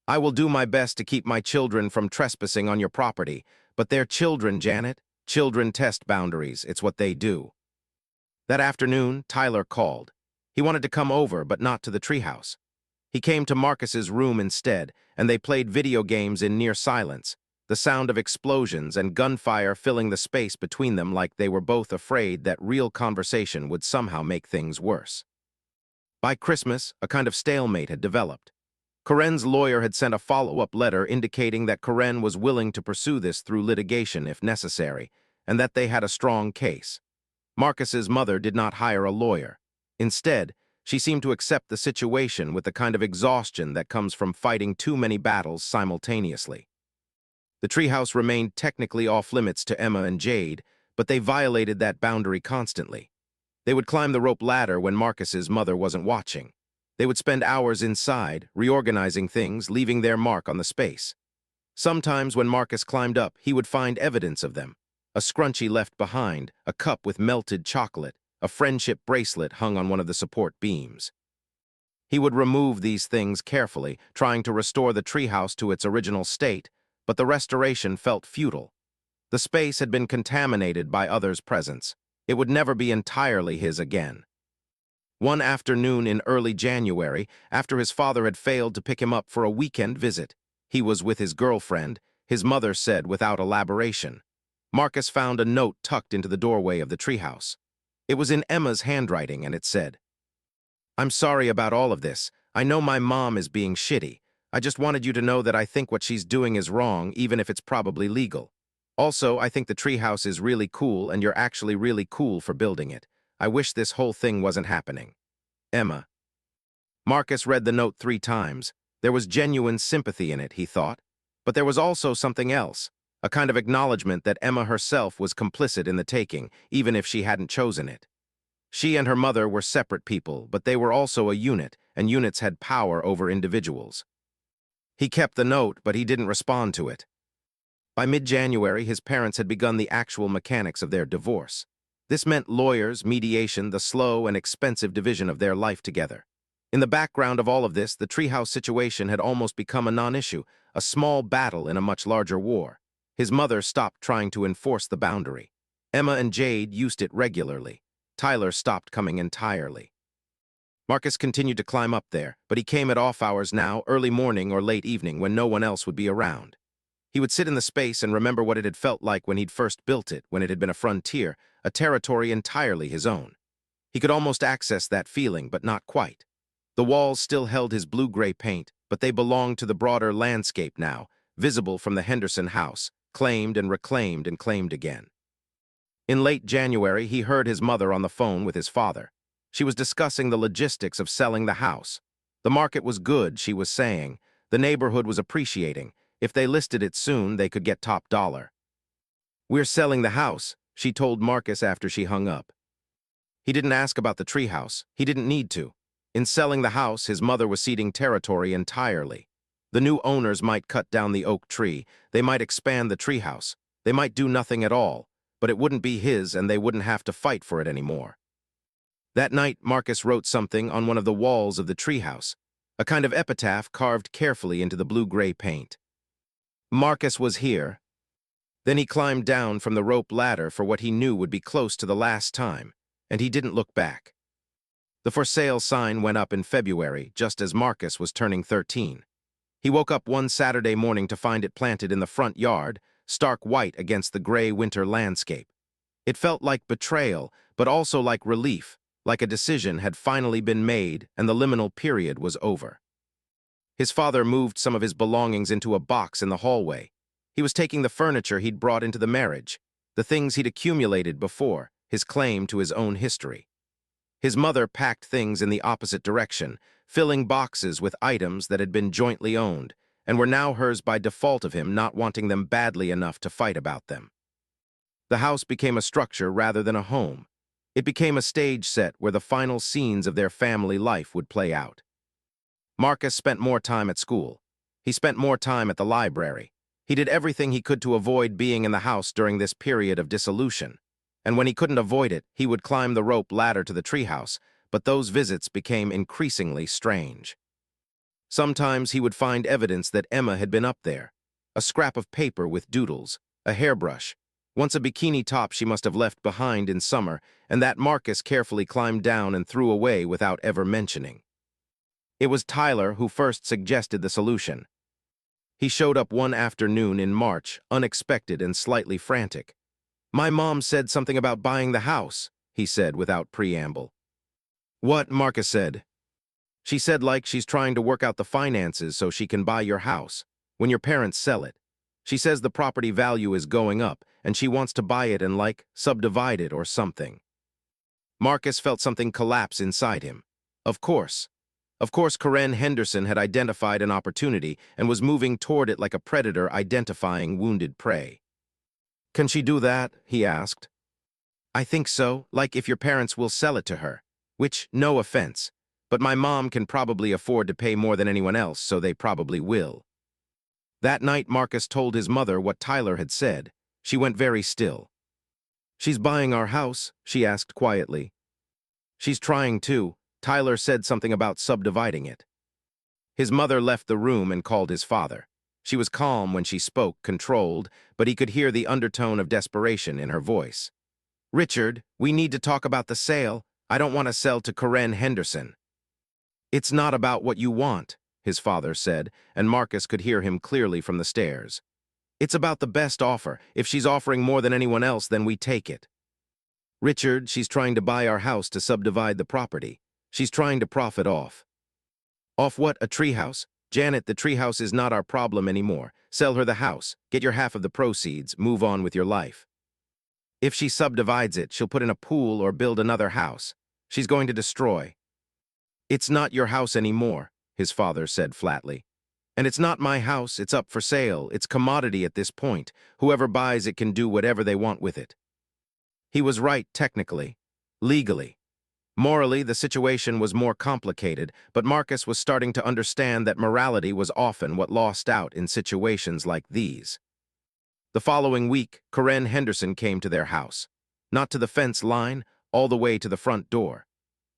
I will do my best to keep my children from trespassing on your property, but they're children, Janet. Children test boundaries, it's what they do. That afternoon, Tyler called. He wanted to come over, but not to the treehouse. He came to Marcus's room instead, and they played video games in near silence, the sound of explosions and gunfire filling the space between them like they were both afraid that real conversation would somehow make things worse. By Christmas, a kind of stalemate had developed. Karen's lawyer had sent a follow-up letter indicating that Karen was willing to pursue this through litigation if necessary, and that they had a strong case. Marcus's mother did not hire a lawyer. Instead, she seemed to accept the situation with the kind of exhaustion that comes from fighting too many battles simultaneously. The treehouse remained technically off-limits to Emma and Jade, but they violated that boundary constantly. They would climb the rope ladder when Marcus's mother wasn't watching. They would spend hours inside, reorganizing things, leaving their mark on the space. Sometimes when Marcus climbed up, he would find evidence of them. A scrunchie left behind, a cup with melted chocolate, a friendship bracelet hung on one of the support beams. He would remove these things carefully, trying to restore the treehouse to its original state, but the restoration felt futile. The space had been contaminated by others' presence. It would never be entirely his again. One afternoon in early January, after his father had failed to pick him up for a weekend visit, he was with his girlfriend, his mother said without elaboration. Marcus found a note tucked into the doorway of the treehouse. It was in Emma's handwriting, and it said, I'm sorry about all of this. I know my mom is being shitty. I just wanted you to know that I think what she's doing is wrong, even if it's probably legal. Also, I think the treehouse is really cool, and you're actually really cool for building it. I wish this whole thing wasn't happening. Emma. Marcus read the note 3 times. There was genuine sympathy in it, he thought. But there was also something else, a kind of acknowledgement that Emma herself was complicit in the taking, even if she hadn't chosen it. She and her mother were separate people, but they were also a unit, and units had power over individuals. He kept the note, but he didn't respond to it. By mid-January, his parents had begun the actual mechanics of their divorce. This meant lawyers, mediation, the slow and expensive division of their life together. In the background of all of this, the treehouse situation had almost become a non-issue, a small battle in a much larger war. His mother stopped trying to enforce the boundary. Emma and Jade used it regularly. Tyler stopped coming entirely. Marcus continued to climb up there, but he came at off hours now, early morning or late evening, when no one else would be around. He would sit in the space and remember what it had felt like when he'd first built it, when it had been a frontier, a territory entirely his own. He could almost access that feeling, but not quite. The walls still held his blue-gray paint, but they belonged to the broader landscape now, visible from the Henderson house, claimed and claimed again. In late January, he heard his mother on the phone with his father. She was discussing the logistics of selling the house. The market was good, she was saying. The neighborhood was appreciating. If they listed it soon, they could get top dollar. We're selling the house, she told Marcus after she hung up. He didn't ask about the treehouse. He didn't need to. In selling the house, his mother was ceding territory entirely. The new owners might cut down the oak tree. They might expand the treehouse. They might do nothing at all, but it wouldn't be his and they wouldn't have to fight for it anymore. That night, Marcus wrote something on one of the walls of the treehouse, a kind of epitaph carved carefully into the blue-gray paint. Marcus was here. Then he climbed down from the rope ladder for what he knew would be close to the last time, and he didn't look back. The for sale sign went up in February, just as Marcus was turning 13. He woke up one Saturday morning to find it planted in the front yard, stark white against the gray winter landscape. It felt like betrayal, but also like relief, like a decision had finally been made and the liminal period was over. His father moved some of his belongings into a box in the hallway. He was taking the furniture he'd brought into the marriage, the things he'd accumulated before, his claim to his own history. His mother packed things in the opposite direction, filling boxes with items that had been jointly owned, and were now hers by default of him not wanting them badly enough to fight about them. The house became a structure rather than a home. It became a stage set where the final scenes of their family life would play out. Marcus spent more time at school. He spent more time at the library. He did everything he could to avoid being in the house during this period of dissolution. And when he couldn't avoid it, he would climb the rope ladder to the treehouse, but those visits became increasingly strange. Sometimes he would find evidence that Emma had been up there. A scrap of paper with doodles, a hairbrush, once a bikini top she must have left behind in summer, and that Marcus carefully climbed down and threw away without ever mentioning. It was Tyler who first suggested the solution. He showed up one afternoon in March, unexpected and slightly frantic. "My mom said something about buying the house," he said without preamble. "What?" Marcus said. "She said like she's trying to work out the finances so she can buy your house, when your parents sell it. She says the property value is going up, and she wants to buy it and like, subdivide it or something." Marcus felt something collapse inside him. Of course. Of course, KARENS Henderson had identified an opportunity and was moving toward it like a predator identifying wounded prey. "Can she do that?" he asked. "I think so, like if your parents will sell it to her. Which, no offense, but my mom can probably afford to pay more than anyone else, so they probably will." That night, Marcus told his mother what Tyler had said. She went very still. "She's buying our house?" she asked quietly. "She's trying to. Tyler said something about subdividing it." His mother left the room and called his father. She was calm when she spoke, controlled, but he could hear the undertone of desperation in her voice. "Richard, we need to talk about the sale. I don't want to sell to KARENS Henderson." "It's not about what you want," his father said, and Marcus could hear him clearly from the stairs. "It's about the best offer. If she's offering more than anyone else, then we take it." "Richard, she's trying to buy our house to subdivide the property. She's trying to profit off." "Off what? A treehouse? Janet, the treehouse is not our problem anymore. Sell her the house, get your half of the proceeds, move on with your life. If she subdivides it, she'll put in a pool or build another house. She's going to destroy." "It's not your house anymore," his father said flatly. "And it's not my house, it's up for sale, it's commodity at this point. Whoever buys it can do whatever they want with it." He was right technically, legally. Morally, the situation was more complicated, but Marcus was starting to understand that morality was often what lost out in situations like these. The following week, KARENS Henderson came to their house. Not to the fence line, all the way to the front door.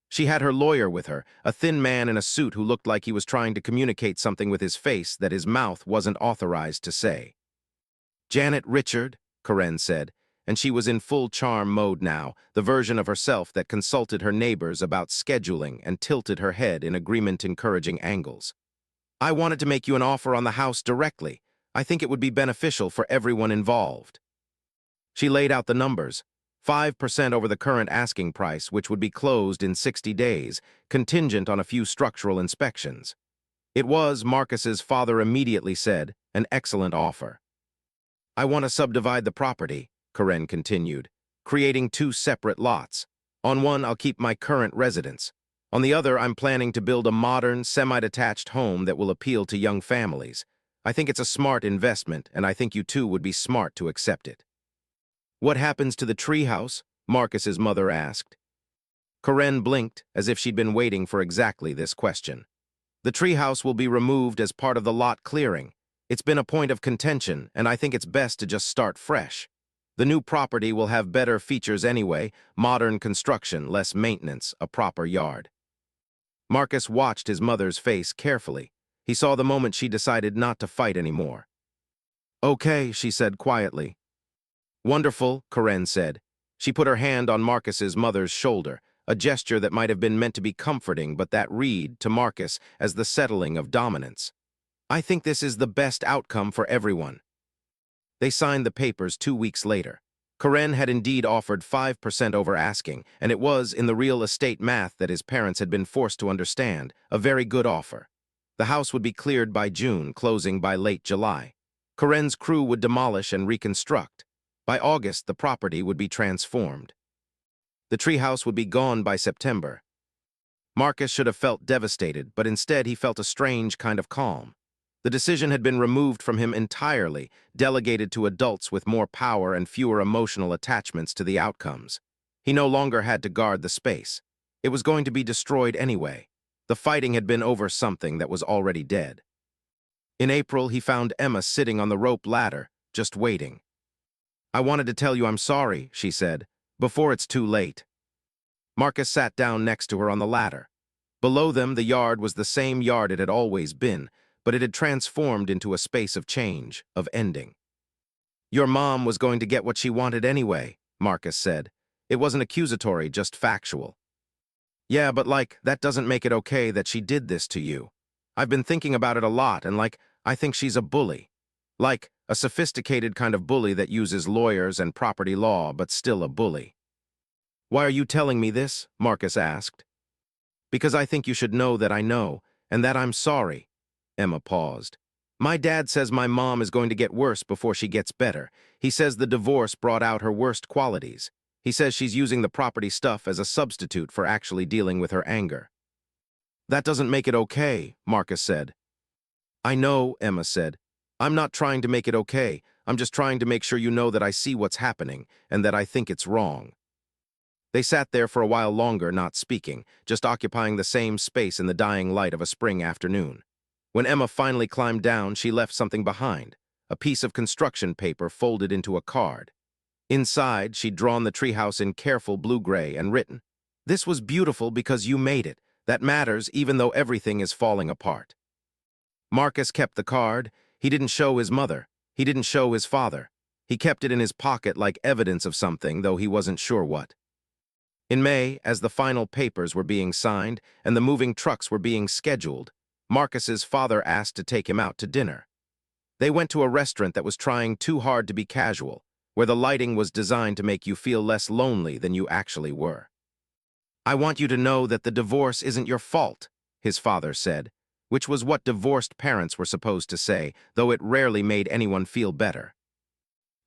She had her lawyer with her, a thin man in a suit who looked like he was trying to communicate something with his face that his mouth wasn't authorized to say. "Janet, Richard," KARENS said, and she was in full charm mode now, the version of herself that consulted her neighbors about scheduling and tilted her head in agreement-encouraging angles. "I wanted to make you an offer on the house directly. I think it would be beneficial for everyone involved." She laid out the numbers. 5% over the current asking price, which would be closed in 60 days, contingent on a few structural inspections. It was, Marcus's father immediately said, an excellent offer. "I want to subdivide the property," KARENS continued, "creating 2 separate lots. On one, I'll keep my current residence. On the other, I'm planning to build a modern, semi-detached home that will appeal to young families. I think it's a smart investment, and I think you two would be smart to accept it." "What happens to the treehouse?" Marcus's mother asked. KARENS blinked, as if she'd been waiting for exactly this question. "The treehouse will be removed as part of the lot clearing. It's been a point of contention, and I think it's best to just start fresh. The new property will have better features anyway, modern construction, less maintenance, a proper yard." Marcus watched his mother's face carefully. He saw the moment she decided not to fight anymore. "Okay," she said quietly. "Wonderful," KARENS said. She put her hand on Marcus's mother's shoulder, a gesture that might have been meant to be comforting but that read to Marcus as the settling of dominance. I think this is the best outcome for everyone. They signed the papers 2 weeks later. Karen had indeed offered 5% over asking, and it was, in the real estate math that his parents had been forced to understand, a very good offer. The house would be cleared by June, closing by late July. Karen's crew would demolish and reconstruct. By August, the property would be transformed. The treehouse would be gone by September. Marcus should have felt devastated, but instead he felt a strange kind of calm. The decision had been removed from him entirely, delegated to adults with more power and fewer emotional attachments to the outcomes. He no longer had to guard the space. It was going to be destroyed anyway. The fighting had been over something that was already dead. In April, he found Emma sitting on the rope ladder, just waiting. "I wanted to tell you I'm sorry," she said, "before it's too late." Marcus sat down next to her on the ladder. Below them, the yard was the same yard it had always been, but it had transformed into a space of change, of ending. "Your mom was going to get what she wanted anyway," Marcus said. It wasn't accusatory, just factual. "Yeah, but that doesn't make it okay that she did this to you. I've been thinking about it a lot, and I think she's a bully. A sophisticated kind of bully that uses lawyers and property law, but still a bully." "Why are you telling me this?" Marcus asked. "Because I think you should know that I know, and that I'm sorry." Emma paused. "My dad says my mom is going to get worse before she gets better. He says the divorce brought out her worst qualities. He says she's using the property stuff as a substitute for actually dealing with her anger." "That doesn't make it okay," Marcus said. "I know," Emma said. "I'm not trying to make it okay. I'm just trying to make sure you know that I see what's happening, and that I think it's wrong." They sat there for a while longer, not speaking, just occupying the same space in the dying light of a spring afternoon. When Emma finally climbed down, she left something behind, a piece of construction paper folded into a card. Inside, she'd drawn the treehouse in careful blue-gray and written, "This was beautiful because you made it. That matters even though everything is falling apart." Marcus kept the card. He didn't show his mother. He didn't show his father. He kept it in his pocket like evidence of something, though he wasn't sure what. In May, as the final papers were being signed and the moving trucks were being scheduled, Marcus's father asked to take him out to dinner. They went to a restaurant that was trying too hard to be casual, where the lighting was designed to make you feel less lonely than you actually were. "I want you to know that the divorce isn't your fault," his father said, which was what divorced parents were supposed to say, though it rarely made anyone feel better.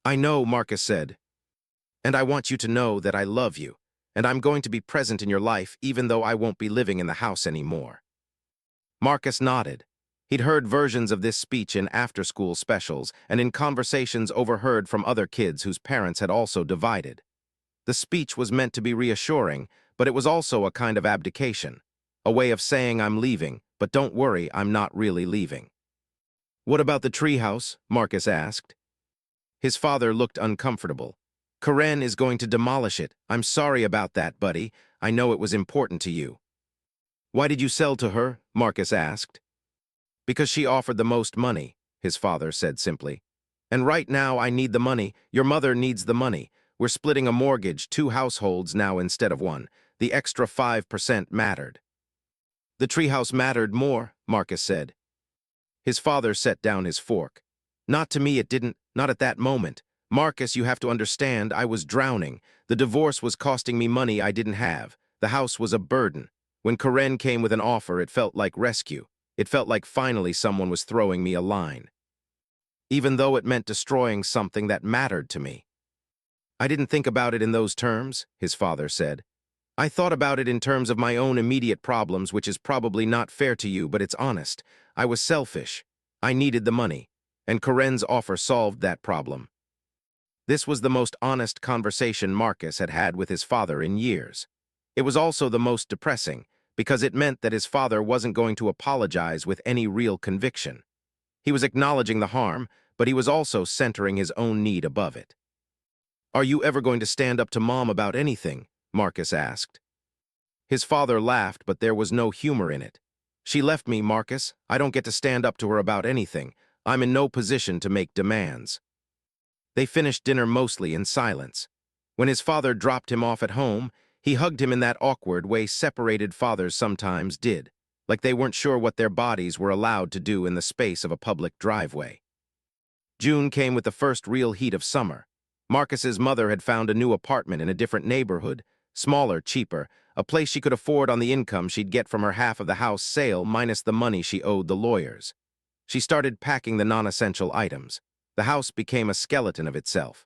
"I know," Marcus said, "and I want you to know that I love you, and I'm going to be present in your life even though I won't be living in the house anymore." Marcus nodded. He'd heard versions of this speech in after-school specials and in conversations overheard from other kids whose parents had also divided. The speech was meant to be reassuring, but it was also a kind of abdication, a way of saying I'm leaving, but don't worry, I'm not really leaving. "What about the treehouse?" Marcus asked. His father looked uncomfortable. "Karen is going to demolish it. I'm sorry about that, buddy. I know it was important to you." "Why did you sell to her?" Marcus asked. "Because she offered the most money," his father said simply. "And right now I need the money. Your mother needs the money. We're splitting a mortgage, 2 households now instead of 1. The extra 5% mattered." "The treehouse mattered more," Marcus said. His father set down his fork. "Not to me it didn't, not at that moment. Marcus, you have to understand, I was drowning. The divorce was costing me money I didn't have. The house was a burden. When Karen came with an offer, it felt like rescue. It felt like finally someone was throwing me a line. Even though it meant destroying something that mattered to me." "I didn't think about it in those terms," his father said. "I thought about it in terms of my own immediate problems, which is probably not fair to you, but it's honest. I was selfish. I needed the money, and Karen's offer solved that problem." This was the most honest conversation Marcus had had with his father in years. It was also the most depressing, because it meant that his father wasn't going to apologize with any real conviction. He was acknowledging the harm, but he was also centering his own need above it. "Are you ever going to stand up to Mom about anything?" Marcus asked. His father laughed, but there was no humor in it. "She left me, Marcus. I don't get to stand up to her about anything. I'm in no position to make demands." They finished dinner mostly in silence. When his father dropped him off at home, he hugged him in that awkward way separated fathers sometimes did, like they weren't sure what their bodies were allowed to do in the space of a public driveway. June came with the first real heat of summer. Marcus's mother had found a new apartment in a different neighborhood, smaller, cheaper, a place she could afford on the income she'd get from her half of the house sale minus the money she owed the lawyers. She started packing the non-essential items. The house became a skeleton of itself.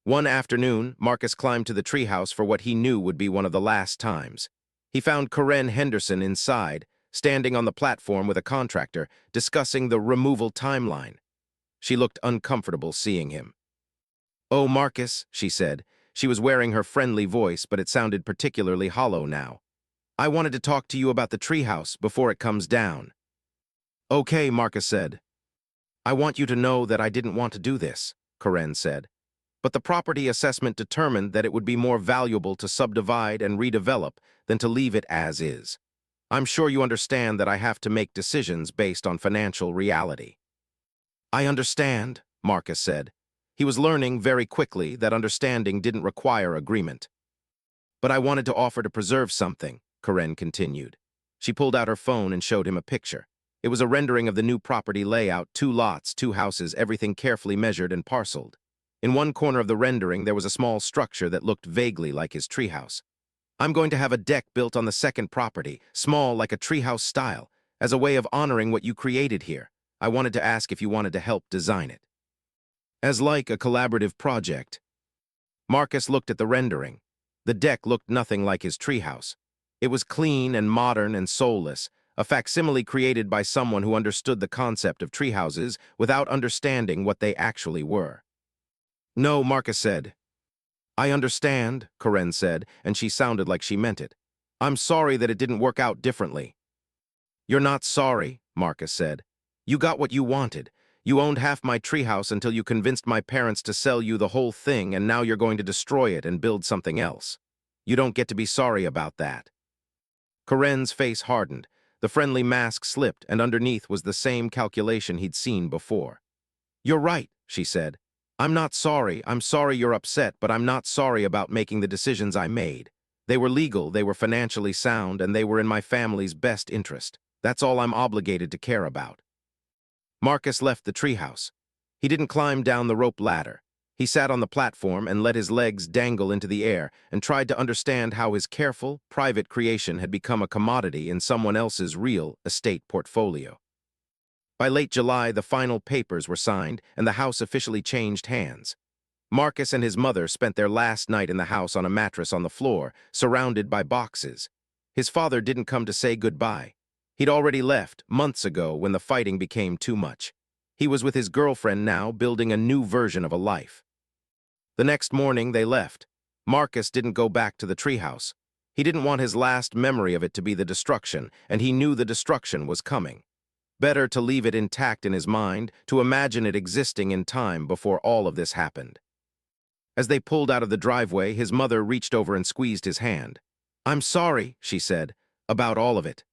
One afternoon, Marcus climbed to the treehouse for what he knew would be one of the last times. He found Karen Henderson inside, standing on the platform with a contractor, discussing the removal timeline. She looked uncomfortable seeing him. "Oh, Marcus," she said. She was wearing her friendly voice, but it sounded particularly hollow now. "I wanted to talk to you about the treehouse before it comes down." "Okay," Marcus said. "I want you to know that I didn't want to do this," Karen said. "But the property assessment determined that it would be more valuable to subdivide and redevelop than to leave it as is. I'm sure you understand that I have to make decisions based on financial reality." "I understand," Marcus said. He was learning very quickly that understanding didn't require agreement. "But I wanted to offer to preserve something," Karen continued. She pulled out her phone and showed him a picture. It was a rendering of the new property layout, 2 lots, 2 houses, everything carefully measured and parceled. In one corner of the rendering, there was a small structure that looked vaguely like his treehouse. "I'm going to have a deck built on the second property, small like a treehouse style, as a way of honoring what you created here. I wanted to ask if you wanted to help design it." As like a collaborative project. Marcus looked at the rendering. The deck looked nothing like his treehouse. It was clean and modern and soulless, a facsimile created by someone who understood the concept of treehouses without understanding what they actually were. "No," Marcus said. "I understand," Karen said, and she sounded like she meant it. "I'm sorry that it didn't work out differently." "You're not sorry," Marcus said. "You got what you wanted. You owned half my treehouse until you convinced my parents to sell you the whole thing, and now you're going to destroy it and build something else. You don't get to be sorry about that." Karen's face hardened. The friendly mask slipped, and underneath was the same calculation he'd seen before. "You're right," she said. "I'm not sorry. I'm sorry you're upset, but I'm not sorry about making the decisions I made. They were legal, they were financially sound, and they were in my family's best interest. That's all I'm obligated to care about." Marcus left the treehouse. He didn't climb down the rope ladder. He sat on the platform and let his legs dangle into the air and tried to understand how his careful, private creation had become a commodity in someone else's real estate portfolio. By late July, the final papers were signed and the house officially changed hands. Marcus and his mother spent their last night in the house on a mattress on the floor, surrounded by boxes. His father didn't come to say goodbye. He'd already left months ago when the fighting became too much. He was with his girlfriend now, building a new version of a life. The next morning, they left. Marcus didn't go back to the treehouse. He didn't want his last memory of it to be the destruction, and he knew the destruction was coming. Better to leave it intact in his mind, to imagine it existing in time before all of this happened. As they pulled out of the driveway, his mother reached over and squeezed his hand. "I'm sorry," she said, "about all of it."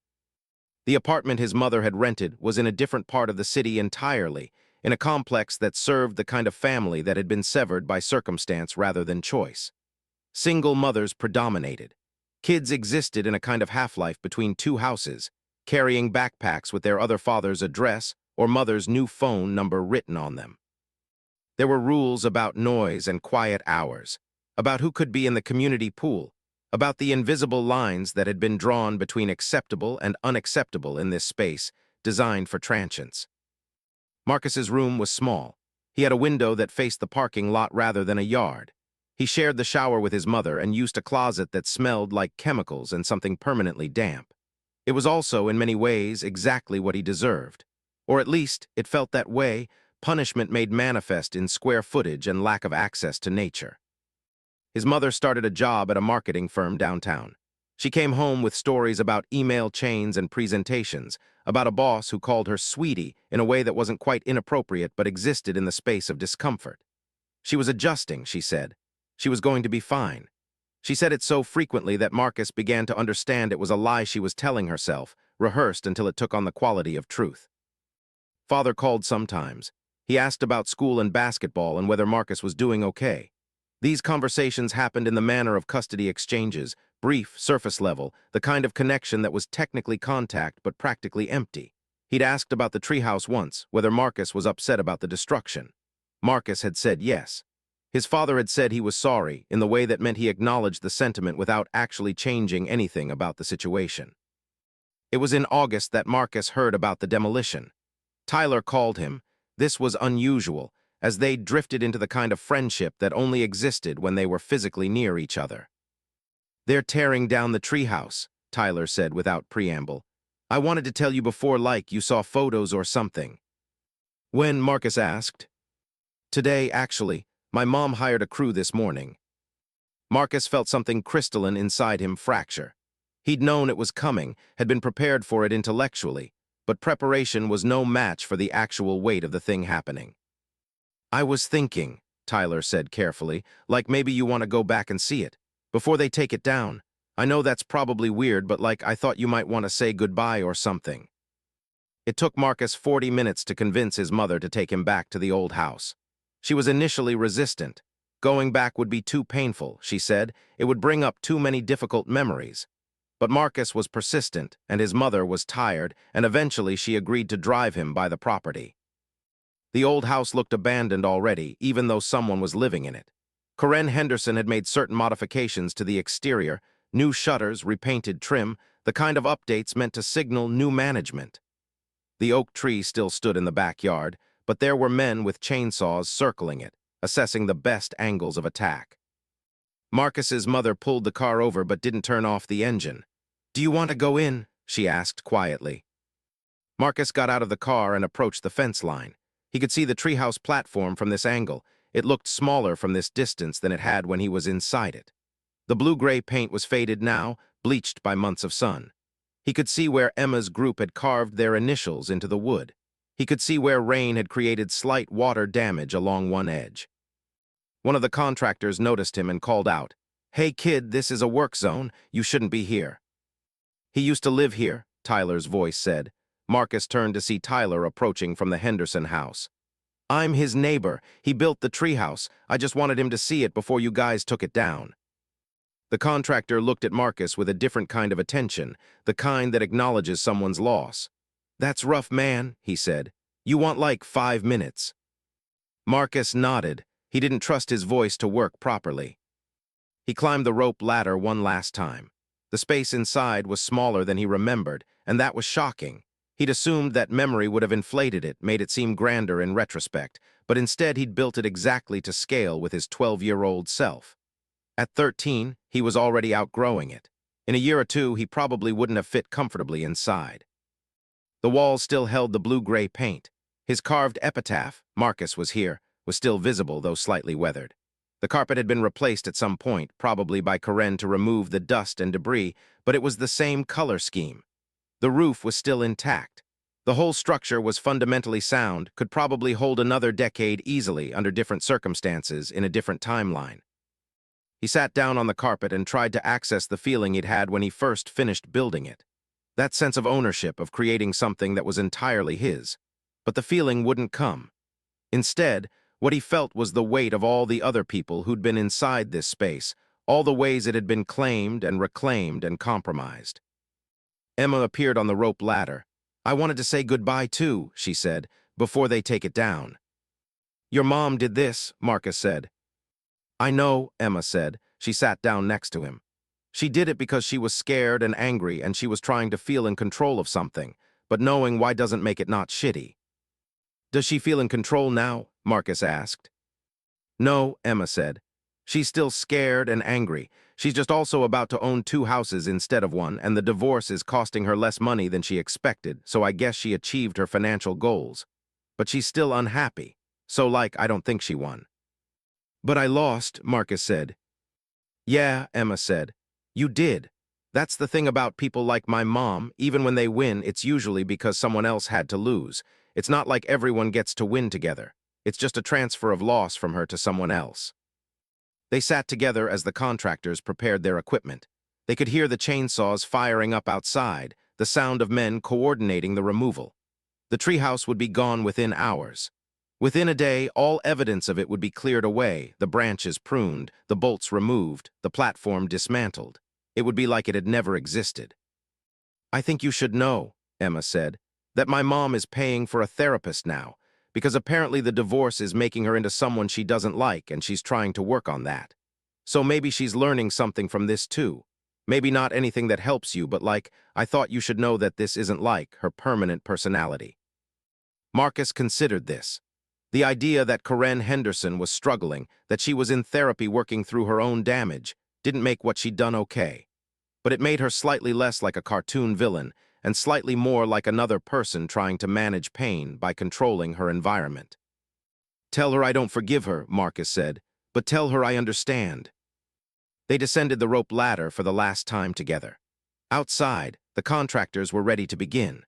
The apartment his mother had rented was in a different part of the city entirely, in a complex that served the kind of family that had been severed by circumstance rather than choice. Single mothers predominated. Kids existed in a kind of half-life between 2 houses, carrying backpacks with their other father's address or mother's new phone number written on them. There were rules about noise and quiet hours, about who could be in the community pool, about the invisible lines that had been drawn between acceptable and unacceptable in this space, designed for transients. Marcus's room was small. He had a window that faced the parking lot rather than a yard. He shared the shower with his mother and used a closet that smelled like chemicals and something permanently damp. It was also, in many ways, exactly what he deserved. Or at least, it felt that way, punishment made manifest in square footage and lack of access to nature. His mother started a job at a marketing firm downtown. She came home with stories about email chains and presentations, about a boss who called her sweetie in a way that wasn't quite inappropriate but existed in the space of discomfort. She was adjusting, she said. She was going to be fine. She said it so frequently that Marcus began to understand it was a lie she was telling herself, rehearsed until it took on the quality of truth. Father called sometimes. He asked about school and basketball and whether Marcus was doing okay. These conversations happened in the manner of custody exchanges, brief, surface level, the kind of connection that was technically contact but practically empty. He'd asked about the treehouse once, whether Marcus was upset about the destruction. Marcus had said yes. His father had said he was sorry, in the way that meant he acknowledged the sentiment without actually changing anything about the situation. It was in August that Marcus heard about the demolition. Tyler called him. This was unusual, as they drifted into the kind of friendship that only existed when they were physically near each other. "They're tearing down the treehouse," Tyler said without preamble. "I wanted to tell you before, like you saw photos or something." When, Marcus asked. "Today, actually. My mom hired a crew this morning." Marcus felt something crystalline inside him fracture. He'd known it was coming, had been prepared for it intellectually, but preparation was no match for the actual weight of the thing happening. "I was thinking," Tyler said carefully, "like maybe you want to go back and see it, before they take it down. I know that's probably weird, but like I thought you might want to say goodbye or something." It took Marcus 40 minutes to convince his mother to take him back to the old house. She was initially resistant. Going back would be too painful, she said. It would bring up too many difficult memories. But Marcus was persistent, and his mother was tired, and eventually she agreed to drive him by the property. The old house looked abandoned already, even though someone was living in it. Karen Henderson had made certain modifications to the exterior, new shutters, repainted trim, the kind of updates meant to signal new management. The oak tree still stood in the backyard, but there were men with chainsaws circling it, assessing the best angles of attack. Marcus's mother pulled the car over but didn't turn off the engine. "Do you want to go in?" she asked quietly. Marcus got out of the car and approached the fence line. He could see the treehouse platform from this angle. It looked smaller from this distance than it had when he was inside it. The blue-gray paint was faded now, bleached by months of sun. He could see where Emma's group had carved their initials into the wood. He could see where rain had created slight water damage along one edge. One of the contractors noticed him and called out, "Hey kid, this is a work zone. You shouldn't be here." "He used to live here," Tyler's voice said. Marcus turned to see Tyler approaching from the Henderson house. "I'm his neighbor. He built the treehouse. I just wanted him to see it before you guys took it down." The contractor looked at Marcus with a different kind of attention, the kind that acknowledges someone's loss. "That's rough, man," he said. "You want like 5 minutes." Marcus nodded. He didn't trust his voice to work properly. He climbed the rope ladder one last time. The space inside was smaller than he remembered, and that was shocking. He'd assumed that memory would have inflated it, made it seem grander in retrospect, but instead he'd built it exactly to scale with his 12-year-old self. At 13, he was already outgrowing it. In a year or two, he probably wouldn't have fit comfortably inside. The walls still held the blue-gray paint. His carved epitaph, "Marcus was here," was still visible, though slightly weathered. The carpet had been replaced at some point, probably by Karen to remove the dust and debris, but it was the same color scheme. The roof was still intact. The whole structure was fundamentally sound, could probably hold another decade easily under different circumstances in a different timeline. He sat down on the carpet and tried to access the feeling he'd had when he first finished building it. That sense of ownership, of creating something that was entirely his. But the feeling wouldn't come. Instead, what he felt was the weight of all the other people who'd been inside this space, all the ways it had been claimed and reclaimed and compromised. Emma appeared on the rope ladder. "I wanted to say goodbye too," she said, "before they take it down." "Your mom did this," Marcus said. "I know," Emma said. She sat down next to him. "She did it because she was scared and angry, and she was trying to feel in control of something, but knowing why doesn't make it not shitty." "Does she feel in control now?" Marcus asked. "No," Emma said. "She's still scared and angry. She's just also about to own 2 houses instead of one, and the divorce is costing her less money than she expected, so I guess she achieved her financial goals. But she's still unhappy, so I don't think she won." "But I lost," Marcus said. "Yeah," Emma said. "You did. That's the thing about people like my mom. Even when they win, it's usually because someone else had to lose. It's not like everyone gets to win together. It's just a transfer of loss from her to someone else." They sat together as the contractors prepared their equipment. They could hear the chainsaws firing up outside, the sound of men coordinating the removal. The treehouse would be gone within hours. Within a day, all evidence of it would be cleared away, the branches pruned, the bolts removed, the platform dismantled. It would be like it had never existed. "I think you should know," Emma said, "that my mom is paying for a therapist now, because apparently the divorce is making her into someone she doesn't like, and she's trying to work on that. So maybe she's learning something from this too. Maybe not anything that helps you, but like, I thought you should know that this isn't like her permanent personality." Marcus considered this. The idea that Karen Henderson was struggling, that she was in therapy working through her own damage, didn't make what she'd done okay. But it made her slightly less like a cartoon villain and slightly more like another person trying to manage pain by controlling her environment. "Tell her I don't forgive her," Marcus said, "but tell her I understand." They descended the rope ladder for the last time together. Outside, the contractors were ready to begin.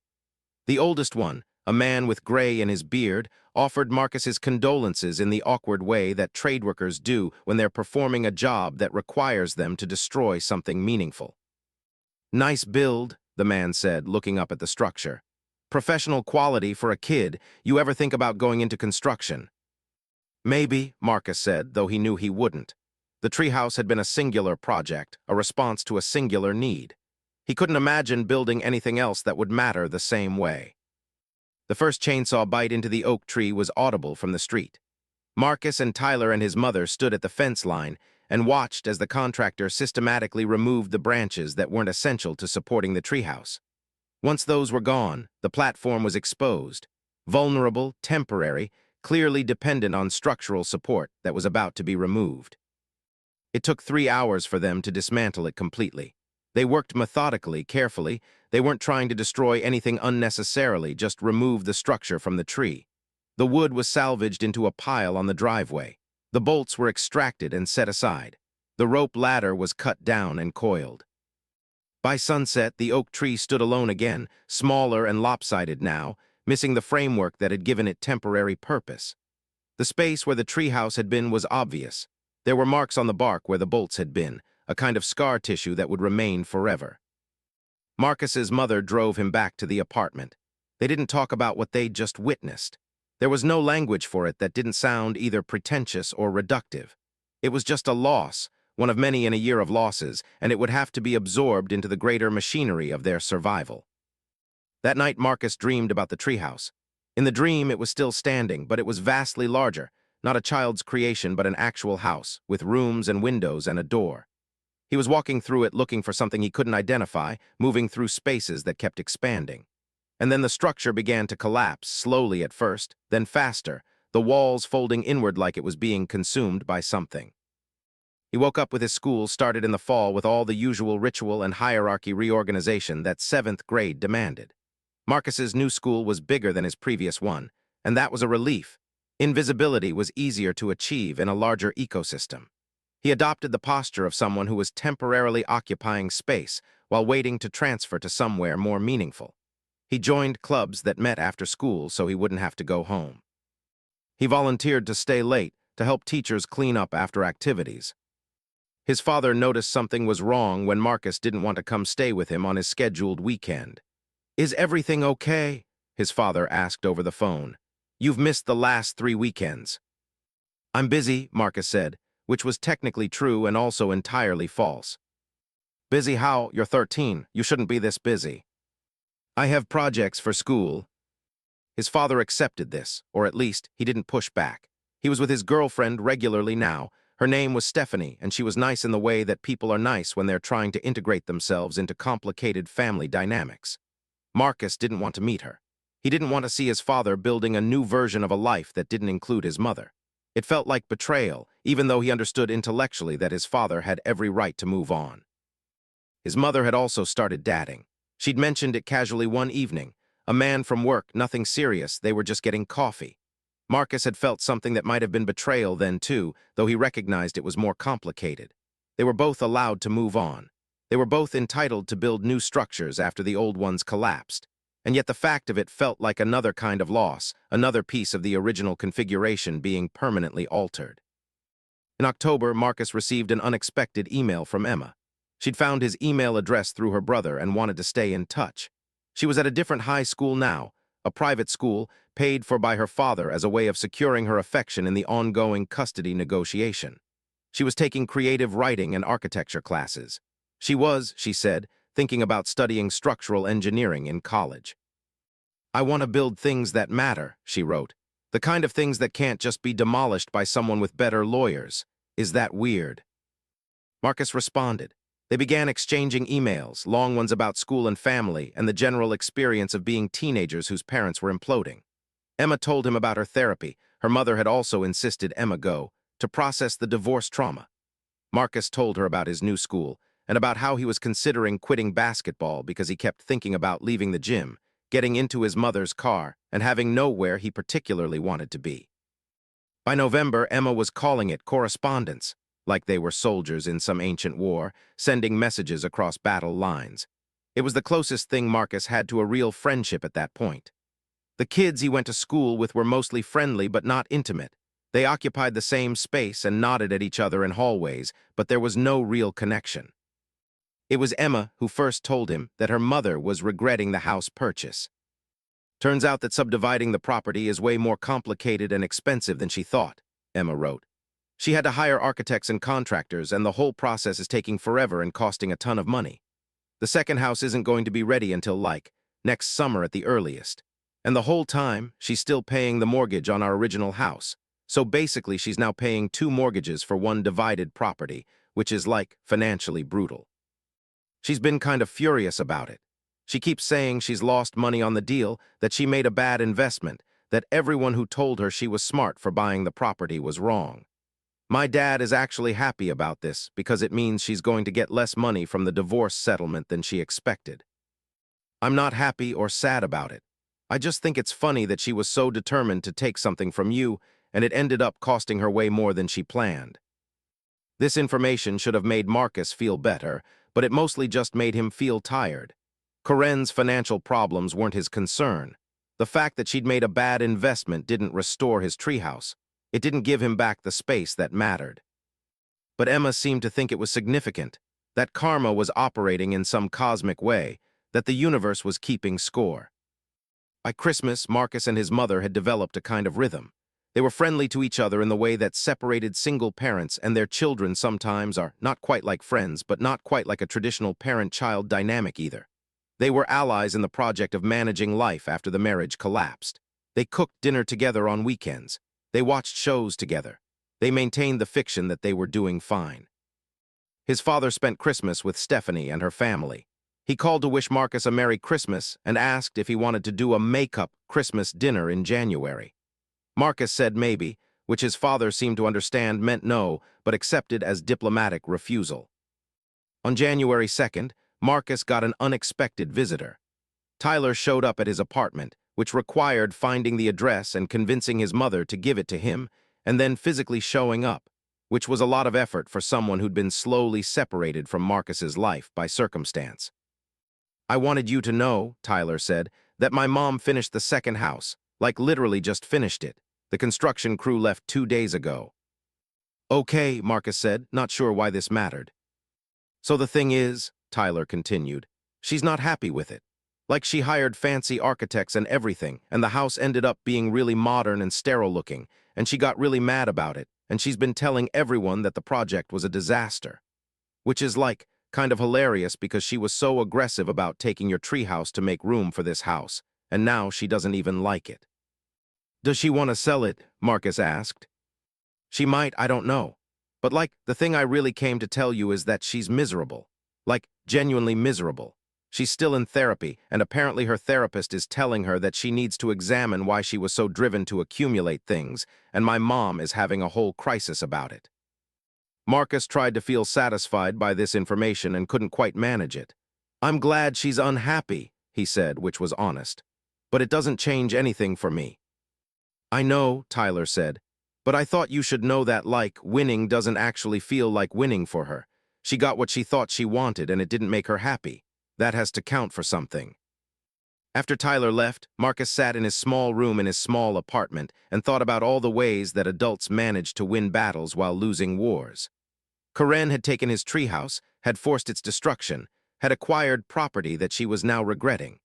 The oldest one, a man with gray in his beard, offered Marcus his condolences in the awkward way that trade workers do when they're performing a job that requires them to destroy something meaningful. "Nice build," the man said, looking up at the structure. "Professional quality for a kid. You ever think about going into construction?" "Maybe," Marcus said, though he knew he wouldn't. The treehouse had been a singular project, a response to a singular need. He couldn't imagine building anything else that would matter the same way. The first chainsaw bite into the oak tree was audible from the street. Marcus and Tyler and his mother stood at the fence line and watched as the contractor systematically removed the branches that weren't essential to supporting the treehouse. Once those were gone, the platform was exposed, vulnerable, temporary, clearly dependent on structural support that was about to be removed. It took 3 hours for them to dismantle it completely. They worked methodically, carefully. They weren't trying to destroy anything unnecessarily, just remove the structure from the tree. The wood was salvaged into a pile on the driveway. The bolts were extracted and set aside. The rope ladder was cut down and coiled. By sunset, the oak tree stood alone again, smaller and lopsided now, missing the framework that had given it temporary purpose. The space where the treehouse had been was obvious. There were marks on the bark where the bolts had been, a kind of scar tissue that would remain forever. Marcus's mother drove him back to the apartment. They didn't talk about what they'd just witnessed. There was no language for it that didn't sound either pretentious or reductive. It was just a loss, one of many in a year of losses, and it would have to be absorbed into the greater machinery of their survival. That night, Marcus dreamed about the treehouse. In the dream, it was still standing, but it was vastly larger, not a child's creation, but an actual house, with rooms and windows and a door. He was walking through it looking for something he couldn't identify, moving through spaces that kept expanding. And then the structure began to collapse, slowly at first, then faster, the walls folding inward like it was being consumed by something. He woke up with his school started in the fall with all the usual ritual and hierarchy reorganization that 7th grade demanded. Marcus's new school was bigger than his previous one, and that was a relief. Invisibility was easier to achieve in a larger ecosystem. He adopted the posture of someone who was temporarily occupying space while waiting to transfer to somewhere more meaningful. He joined clubs that met after school so he wouldn't have to go home. He volunteered to stay late to help teachers clean up after activities. His father noticed something was wrong when Marcus didn't want to come stay with him on his scheduled weekend. "Is everything okay?" his father asked over the phone. "You've missed the last 3 weekends." "I'm busy," Marcus said, which was technically true and also entirely false. "Busy how? You're 13. You shouldn't be this busy." "I have projects for school." His father accepted this, or at least he didn't push back. He was with his girlfriend regularly now. Her name was Stephanie, and she was nice in the way that people are nice when they're trying to integrate themselves into complicated family dynamics. Marcus didn't want to meet her. He didn't want to see his father building a new version of a life that didn't include his mother. It felt like betrayal, even though he understood intellectually that his father had every right to move on. His mother had also started dadding. She'd mentioned it casually one evening. A man from work, nothing serious, they were just getting coffee. Marcus had felt something that might have been betrayal then too, though he recognized it was more complicated. They were both allowed to move on. They were both entitled to build new structures after the old ones collapsed. And yet the fact of it felt like another kind of loss, another piece of the original configuration being permanently altered. In October, Marcus received an unexpected email from Emma. She'd found his email address through her brother and wanted to stay in touch. She was at a different high school now, a private school paid for by her father as a way of securing her affection in the ongoing custody negotiation. She was taking creative writing and architecture classes. She was, she said, thinking about studying structural engineering in college. "I want to build things that matter," she wrote. "The kind of things that can't just be demolished by someone with better lawyers. Is that weird?" Marcus responded. They began exchanging emails, long ones about school and family, and the general experience of being teenagers whose parents were imploding. Emma told him about her therapy. Her mother had also insisted Emma go to process the divorce trauma. Marcus told her about his new school and about how he was considering quitting basketball because he kept thinking about leaving the gym, getting into his mother's car, and having nowhere he particularly wanted to be. By November, Emma was calling it correspondence, like they were soldiers in some ancient war, sending messages across battle lines. It was the closest thing Marcus had to a real friendship at that point. The kids he went to school with were mostly friendly but not intimate. They occupied the same space and nodded at each other in hallways, but there was no real connection. It was Emma who first told him that her mother was regretting the house purchase. "Turns out that subdividing the property is way more complicated and expensive than she thought," Emma wrote. "She had to hire architects and contractors, and the whole process is taking forever and costing a ton of money. The second house isn't going to be ready until, next summer at the earliest. And the whole time, she's still paying the mortgage on our original house. So basically, she's now paying 2 mortgages for one divided property, which is, financially brutal. She's been kind of furious about it. She keeps saying she's lost money on the deal, that she made a bad investment, that everyone who told her she was smart for buying the property was wrong. My dad is actually happy about this because it means she's going to get less money from the divorce settlement than she expected. I'm not happy or sad about it. I just think it's funny that she was so determined to take something from you, and it ended up costing her way more than she planned." This information should have made Marcus feel better, but it mostly just made him feel tired. KARENS' financial problems weren't his concern. The fact that she'd made a bad investment didn't restore his treehouse. It didn't give him back the space that mattered. But Emma seemed to think it was significant, that karma was operating in some cosmic way, that the universe was keeping score. By Christmas, Marcus and his mother had developed a kind of rhythm. They were friendly to each other in the way that separated single parents and their children sometimes are, not quite like friends, but not quite like a traditional parent-child dynamic either. They were allies in the project of managing life after the marriage collapsed. They cooked dinner together on weekends. They watched shows together. They maintained the fiction that they were doing fine. His father spent Christmas with Stephanie and her family. He called to wish Marcus a Merry Christmas and asked if he wanted to do a make-up Christmas dinner in January. Marcus said maybe, which his father seemed to understand meant no, but accepted as diplomatic refusal. On January 2nd, Marcus got an unexpected visitor. Tyler showed up at his apartment, which required finding the address and convincing his mother to give it to him, and then physically showing up, which was a lot of effort for someone who'd been slowly separated from Marcus's life by circumstance. "I wanted you to know," Tyler said, "that my mom finished the second house, literally just finished it. The construction crew left 2 days ago." "Okay," Marcus said, not sure why this mattered. "So the thing is," Tyler continued, "she's not happy with it. She hired fancy architects and everything, and the house ended up being really modern and sterile looking, and she got really mad about it, and she's been telling everyone that the project was a disaster. Which is kind of hilarious because she was so aggressive about taking your treehouse to make room for this house, and now she doesn't even like it." "Does she want to sell it?" Marcus asked. "She might, I don't know. But the thing I really came to tell you is that she's miserable. Genuinely miserable. She's still in therapy, and apparently her therapist is telling her that she needs to examine why she was so driven to accumulate things, and my mom is having a whole crisis about it." Marcus tried to feel satisfied by this information and couldn't quite manage it. "I'm glad she's unhappy," he said, which was honest. "But it doesn't change anything for me." "I know," Tyler said, "but I thought you should know that, winning doesn't actually feel like winning for her. She got what she thought she wanted, and it didn't make her happy. That has to count for something." After Tyler left, Marcus sat in his small room in his small apartment and thought about all the ways that adults manage to win battles while losing wars. Karen had taken his treehouse, had forced its destruction, had acquired property that she was now regretting.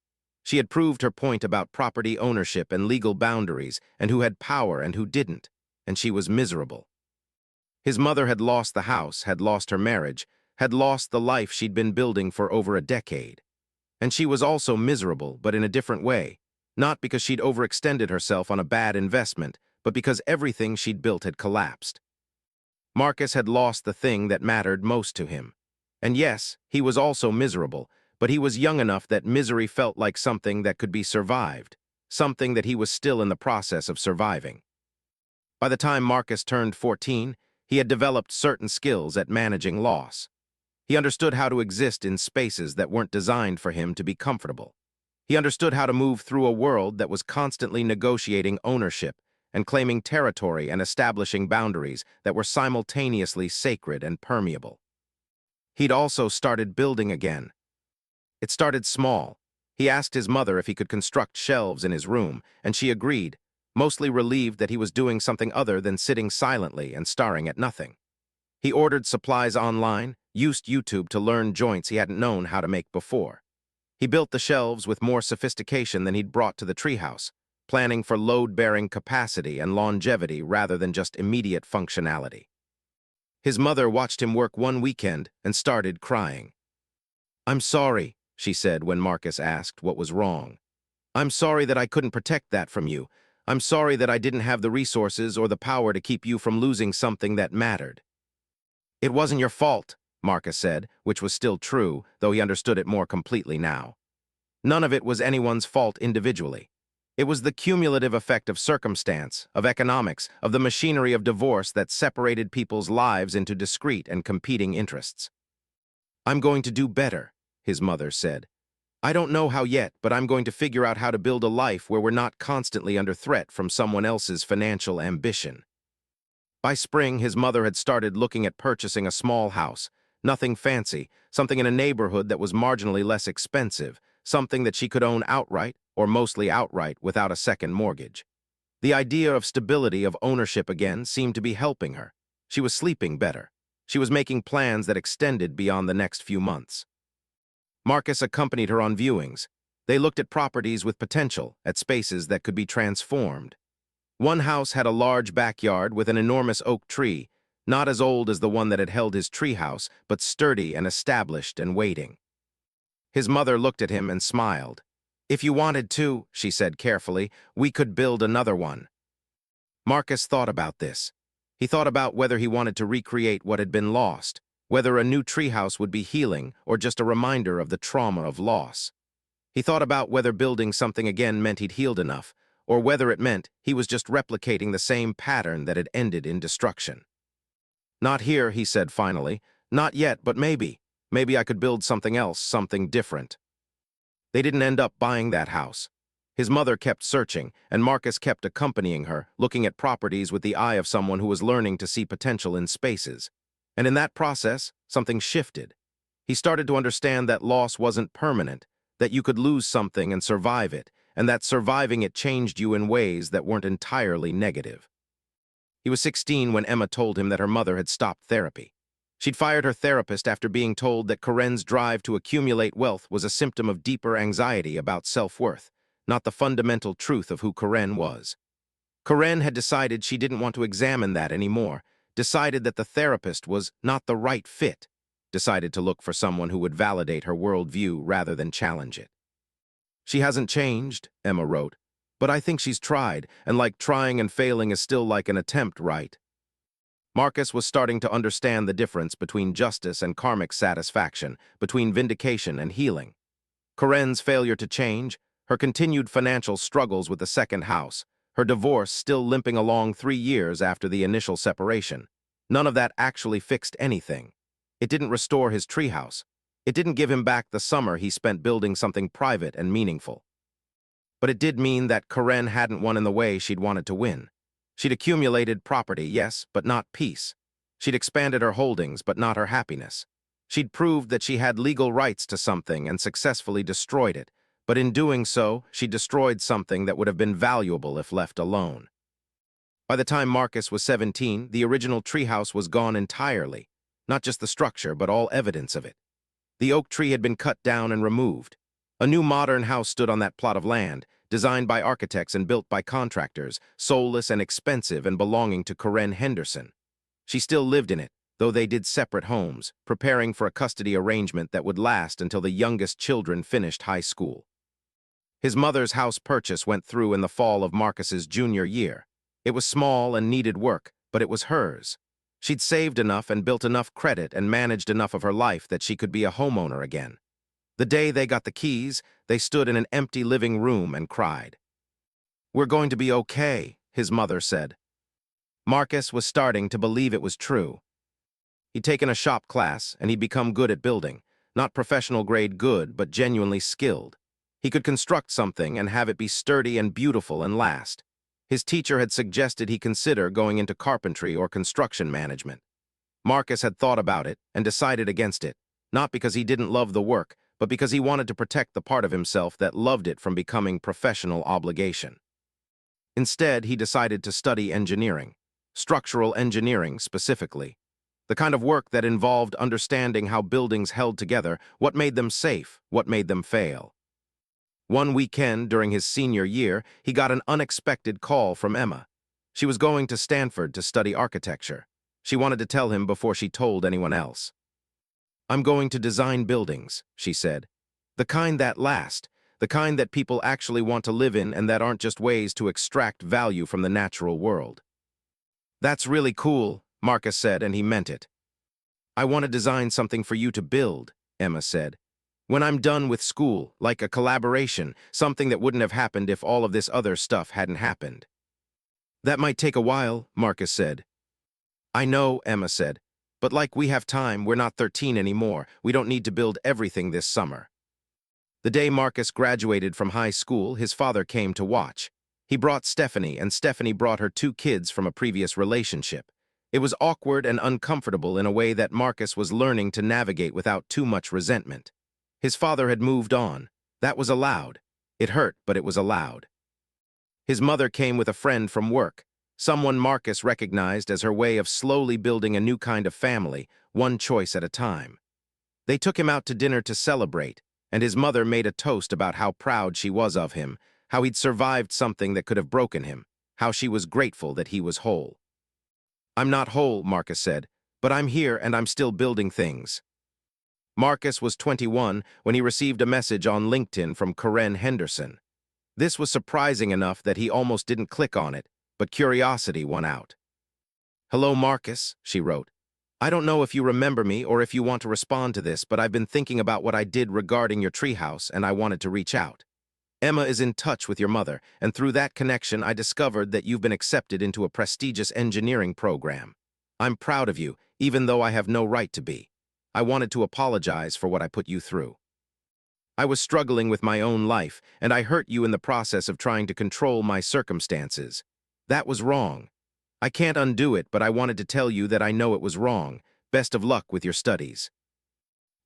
She had proved her point about property ownership and legal boundaries, and who had power and who didn't, and she was miserable. His mother had lost the house, had lost her marriage, had lost the life she'd been building for over a decade. And she was also miserable, but in a different way. Not because she'd overextended herself on a bad investment, but because everything she'd built had collapsed. Marcus had lost the thing that mattered most to him. And yes, he was also miserable, but he was young enough that misery felt like something that could be survived, something that he was still in the process of surviving. By the time Marcus turned 14, he had developed certain skills at managing loss. He understood how to exist in spaces that weren't designed for him to be comfortable. He understood how to move through a world that was constantly negotiating ownership and claiming territory and establishing boundaries that were simultaneously sacred and permeable. He'd also started building again. It started small. He asked his mother if he could construct shelves in his room, and she agreed, mostly relieved that he was doing something other than sitting silently and staring at nothing. He ordered supplies online, used YouTube to learn joints he hadn't known how to make before. He built the shelves with more sophistication than he'd brought to the treehouse, planning for load-bearing capacity and longevity rather than just immediate functionality. His mother watched him work one weekend and started crying. "I'm sorry," she said when Marcus asked what was wrong. "I'm sorry that I couldn't protect that from you. I'm sorry that I didn't have the resources or the power to keep you from losing something that mattered." "It wasn't your fault," Marcus said, which was still true, though he understood it more completely now. None of it was anyone's fault individually. It was the cumulative effect of circumstance, of economics, of the machinery of divorce that separated people's lives into discrete and competing interests. "I'm going to do better," his mother said. "I don't know how yet, but I'm going to figure out how to build a life where we're not constantly under threat from someone else's financial ambition." By spring, his mother had started looking at purchasing a small house, nothing fancy, something in a neighborhood that was marginally less expensive, something that she could own outright, or mostly outright, without a second mortgage. The idea of stability, of ownership again, seemed to be helping her. She was sleeping better. She was making plans that extended beyond the next few months. Marcus accompanied her on viewings. They looked at properties with potential, at spaces that could be transformed. One house had a large backyard with an enormous oak tree, not as old as the one that had held his treehouse, but sturdy and established and waiting. His mother looked at him and smiled. "If you wanted to," she said carefully, "we could build another one." Marcus thought about this. He thought about whether he wanted to recreate what had been lost, whether a new treehouse would be healing or just a reminder of the trauma of loss. He thought about whether building something again meant he'd healed enough, or whether it meant he was just replicating the same pattern that had ended in destruction. "Not here," he said finally. "Not yet, but maybe. Maybe I could build something else, something different." They didn't end up buying that house. His mother kept searching, and Marcus kept accompanying her, looking at properties with the eye of someone who was learning to see potential in spaces. And in that process, something shifted. He started to understand that loss wasn't permanent, that you could lose something and survive it, and that surviving it changed you in ways that weren't entirely negative. He was 16 when Emma told him that her mother had stopped therapy. She'd fired her therapist after being told that KARENS' drive to accumulate wealth was a symptom of deeper anxiety about self-worth, not the fundamental truth of who KAREN was. KAREN had decided she didn't want to examine that anymore, decided that the therapist was not the right fit, decided to look for someone who would validate her worldview rather than challenge it. "She hasn't changed," Emma wrote, "but I think she's tried, and like trying and failing is still like an attempt, right?" Marcus was starting to understand the difference between justice and karmic satisfaction, between vindication and healing. KAREN's failure to change, her continued financial struggles with the second house, her divorce still limping along 3 years after the initial separation. None of that actually fixed anything. It didn't restore his treehouse. It didn't give him back the summer he spent building something private and meaningful. But it did mean that KAREN hadn't won in the way she'd wanted to win. She'd accumulated property, yes, but not peace. She'd expanded her holdings, but not her happiness. She'd proved that she had legal rights to something and successfully destroyed it, but in doing so, she destroyed something that would have been valuable if left alone. By the time Marcus was 17, the original treehouse was gone entirely, not just the structure, but all evidence of it. The oak tree had been cut down and removed. A new modern house stood on that plot of land, designed by architects and built by contractors, soulless and expensive and belonging to Karen Henderson. She still lived in it, though they did separate homes, preparing for a custody arrangement that would last until the youngest children finished high school. His mother's house purchase went through in the fall of Marcus's junior year. It was small and needed work, but it was hers. She'd saved enough and built enough credit and managed enough of her life that she could be a homeowner again. The day they got the keys, they stood in an empty living room and cried. "We're going to be okay," his mother said. Marcus was starting to believe it was true. He'd taken a shop class, and he'd become good at building. Not professional-grade good, but genuinely skilled. He could construct something and have it be sturdy and beautiful and last. His teacher had suggested he consider going into carpentry or construction management. Marcus had thought about it and decided against it, not because he didn't love the work, but because he wanted to protect the part of himself that loved it from becoming professional obligation. Instead, he decided to study engineering, structural engineering specifically. The kind of work that involved understanding how buildings held together, what made them safe, what made them fail. One weekend during his senior year, he got an unexpected call from Emma. She was going to Stanford to study architecture. She wanted to tell him before she told anyone else. "I'm going to design buildings," she said. "The kind that last, the kind that people actually want to live in and that aren't just ways to extract value from the natural world." "That's really cool," Marcus said, and he meant it. "I want to design something for you to build," Emma said. "When I'm done with school, like a collaboration, something that wouldn't have happened if all of this other stuff hadn't happened." "That might take a while," Marcus said. "I know," Emma said, "but like we have time, we're not 13 anymore. We don't need to build everything this summer." The day Marcus graduated from high school, his father came to watch. He brought Stephanie, and Stephanie brought her 2 kids from a previous relationship. It was awkward and uncomfortable in a way that Marcus was learning to navigate without too much resentment. His father had moved on. That was allowed. It hurt, but it was allowed. His mother came with a friend from work, someone Marcus recognized as her way of slowly building a new kind of family, one choice at a time. They took him out to dinner to celebrate, and his mother made a toast about how proud she was of him, how he'd survived something that could have broken him, how she was grateful that he was whole. "I'm not whole," Marcus said, "but I'm here and I'm still building things." Marcus was 21 when he received a message on LinkedIn from Karen Henderson. This was surprising enough that he almost didn't click on it, but curiosity won out. "Hello, Marcus," she wrote. "I don't know if you remember me or if you want to respond to this, but I've been thinking about what I did regarding your treehouse, and I wanted to reach out. Emma is in touch with your mother, and through that connection I discovered that you've been accepted into a prestigious engineering program. I'm proud of you, even though I have no right to be. I wanted to apologize for what I put you through. I was struggling with my own life, and I hurt you in the process of trying to control my circumstances. That was wrong. I can't undo it, but I wanted to tell you that I know it was wrong. Best of luck with your studies."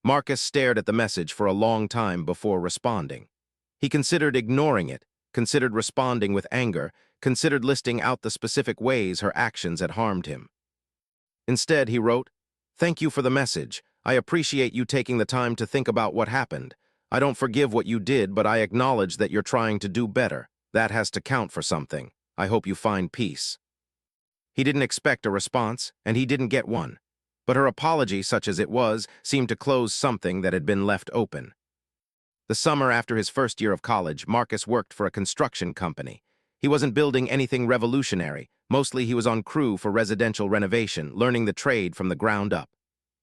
Marcus stared at the message for a long time before responding. He considered ignoring it, considered responding with anger, considered listing out the specific ways her actions had harmed him. Instead, he wrote, "Thank you for the message. I appreciate you taking the time to think about what happened. I don't forgive what you did, but I acknowledge that you're trying to do better. That has to count for something. I hope you find peace." He didn't expect a response, and he didn't get one. But her apology, such as it was, seemed to close something that had been left open. The summer after his first year of college, Marcus worked for a construction company. He wasn't building anything revolutionary. Mostly he was on crew for residential renovation, learning the trade from the ground up.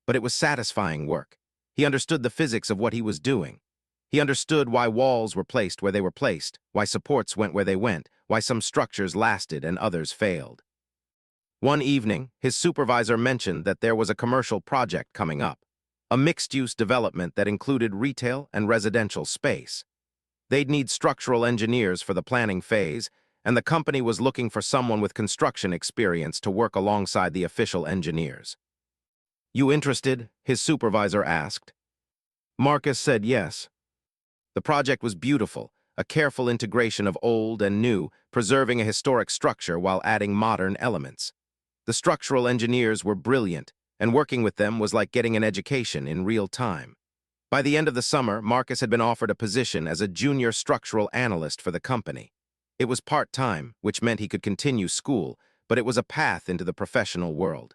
But it was satisfying work. He understood the physics of what he was doing. He understood why walls were placed where they were placed, why supports went where they went, why some structures lasted and others failed. One evening, his supervisor mentioned that there was a commercial project coming up, a mixed-use development that included retail and residential space. They'd need structural engineers for the planning phase, and the company was looking for someone with construction experience to work alongside the official engineers. "You interested?" his supervisor asked. Marcus said yes. The project was beautiful, a careful integration of old and new, preserving a historic structure while adding modern elements. The structural engineers were brilliant, and working with them was like getting an education in real time. By the end of the summer, Marcus had been offered a position as a junior structural analyst for the company. It was part-time, which meant he could continue school, but it was a path into the professional world.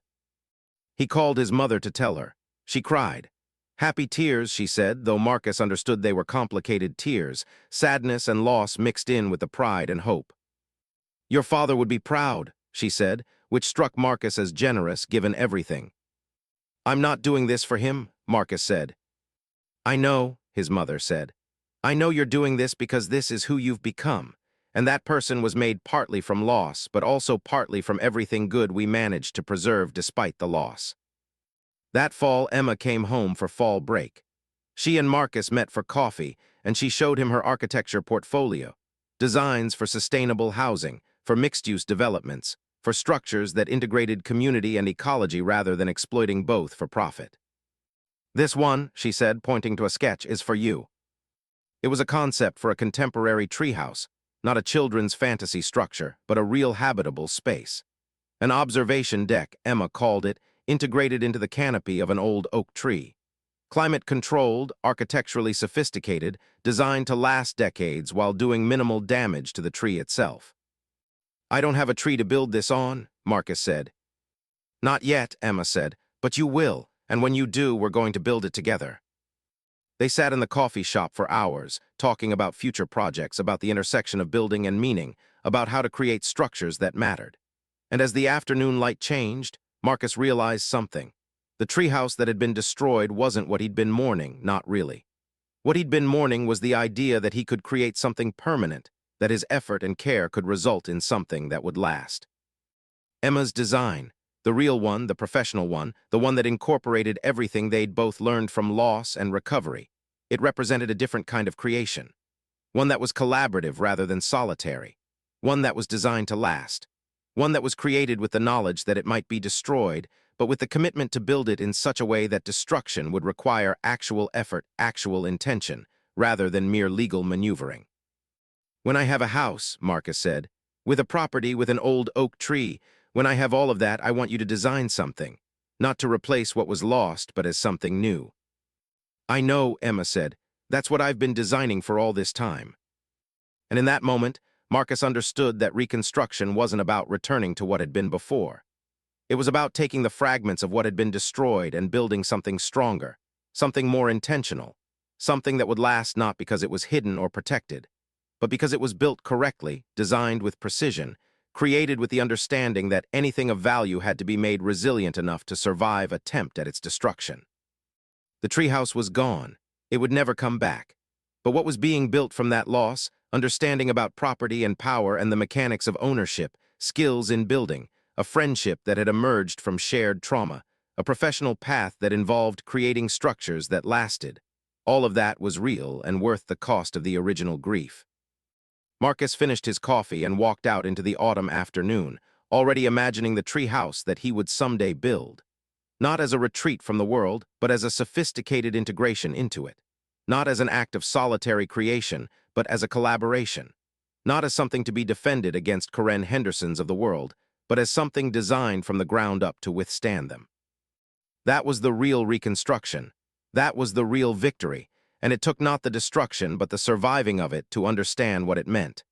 He called his mother to tell her. She cried. Happy tears, she said, though Marcus understood they were complicated tears, sadness and loss mixed in with the pride and hope. Your father would be proud, she said, which struck Marcus as generous given everything. I'm not doing this for him, Marcus said. I know, his mother said. I know you're doing this because this is who you've become, and that person was made partly from loss, but also partly from everything good we managed to preserve despite the loss. That fall, Emma came home for fall break. She and Marcus met for coffee, and she showed him her architecture portfolio, designs for sustainable housing, for mixed-use developments, for structures that integrated community and ecology rather than exploiting both for profit. This one, she said, pointing to a sketch, is for you. It was a concept for a contemporary treehouse, not a children's fantasy structure, but a real habitable space. An observation deck, Emma called it, integrated into the canopy of an old oak tree. Climate-controlled, architecturally sophisticated, designed to last decades while doing minimal damage to the tree itself. I don't have a tree to build this on, Marcus said. Not yet, Emma said, but you will, and when you do, we're going to build it together. They sat in the coffee shop for hours, talking about future projects, about the intersection of building and meaning, about how to create structures that mattered. And as the afternoon light changed, Marcus realized something. The treehouse that had been destroyed wasn't what he'd been mourning, not really. What he'd been mourning was the idea that he could create something permanent, that his effort and care could result in something that would last. Emma's design, the real one, the professional one, the one that incorporated everything they'd both learned from loss and recovery, it represented a different kind of creation. One that was collaborative rather than solitary. One that was designed to last. One that was created with the knowledge that it might be destroyed, but with the commitment to build it in such a way that destruction would require actual effort, actual intention, rather than mere legal maneuvering. When I have a house, Marcus said, with a property with an old oak tree, when I have all of that, I want you to design something, not to replace what was lost, but as something new. I know, Emma said, that's what I've been designing for all this time. And in that moment, Marcus understood that reconstruction wasn't about returning to what had been before. It was about taking the fragments of what had been destroyed and building something stronger, something more intentional, something that would last not because it was hidden or protected, but because it was built correctly, designed with precision, created with the understanding that anything of value had to be made resilient enough to survive attempt at its destruction. The treehouse was gone. It would never come back. But what was being built from that loss, understanding about property and power and the mechanics of ownership, skills in building, a friendship that had emerged from shared trauma, a professional path that involved creating structures that lasted, all of that was real and worth the cost of the original grief. Marcus finished his coffee and walked out into the autumn afternoon, already imagining the tree house that he would someday build. Not as a retreat from the world, but as a sophisticated integration into it. Not as an act of solitary creation, but as a collaboration. Not as something to be defended against Karen Hendersons of the world, but as something designed from the ground up to withstand them. That was the real reconstruction. That was the real victory, and it took not the destruction but the surviving of it to understand what it meant.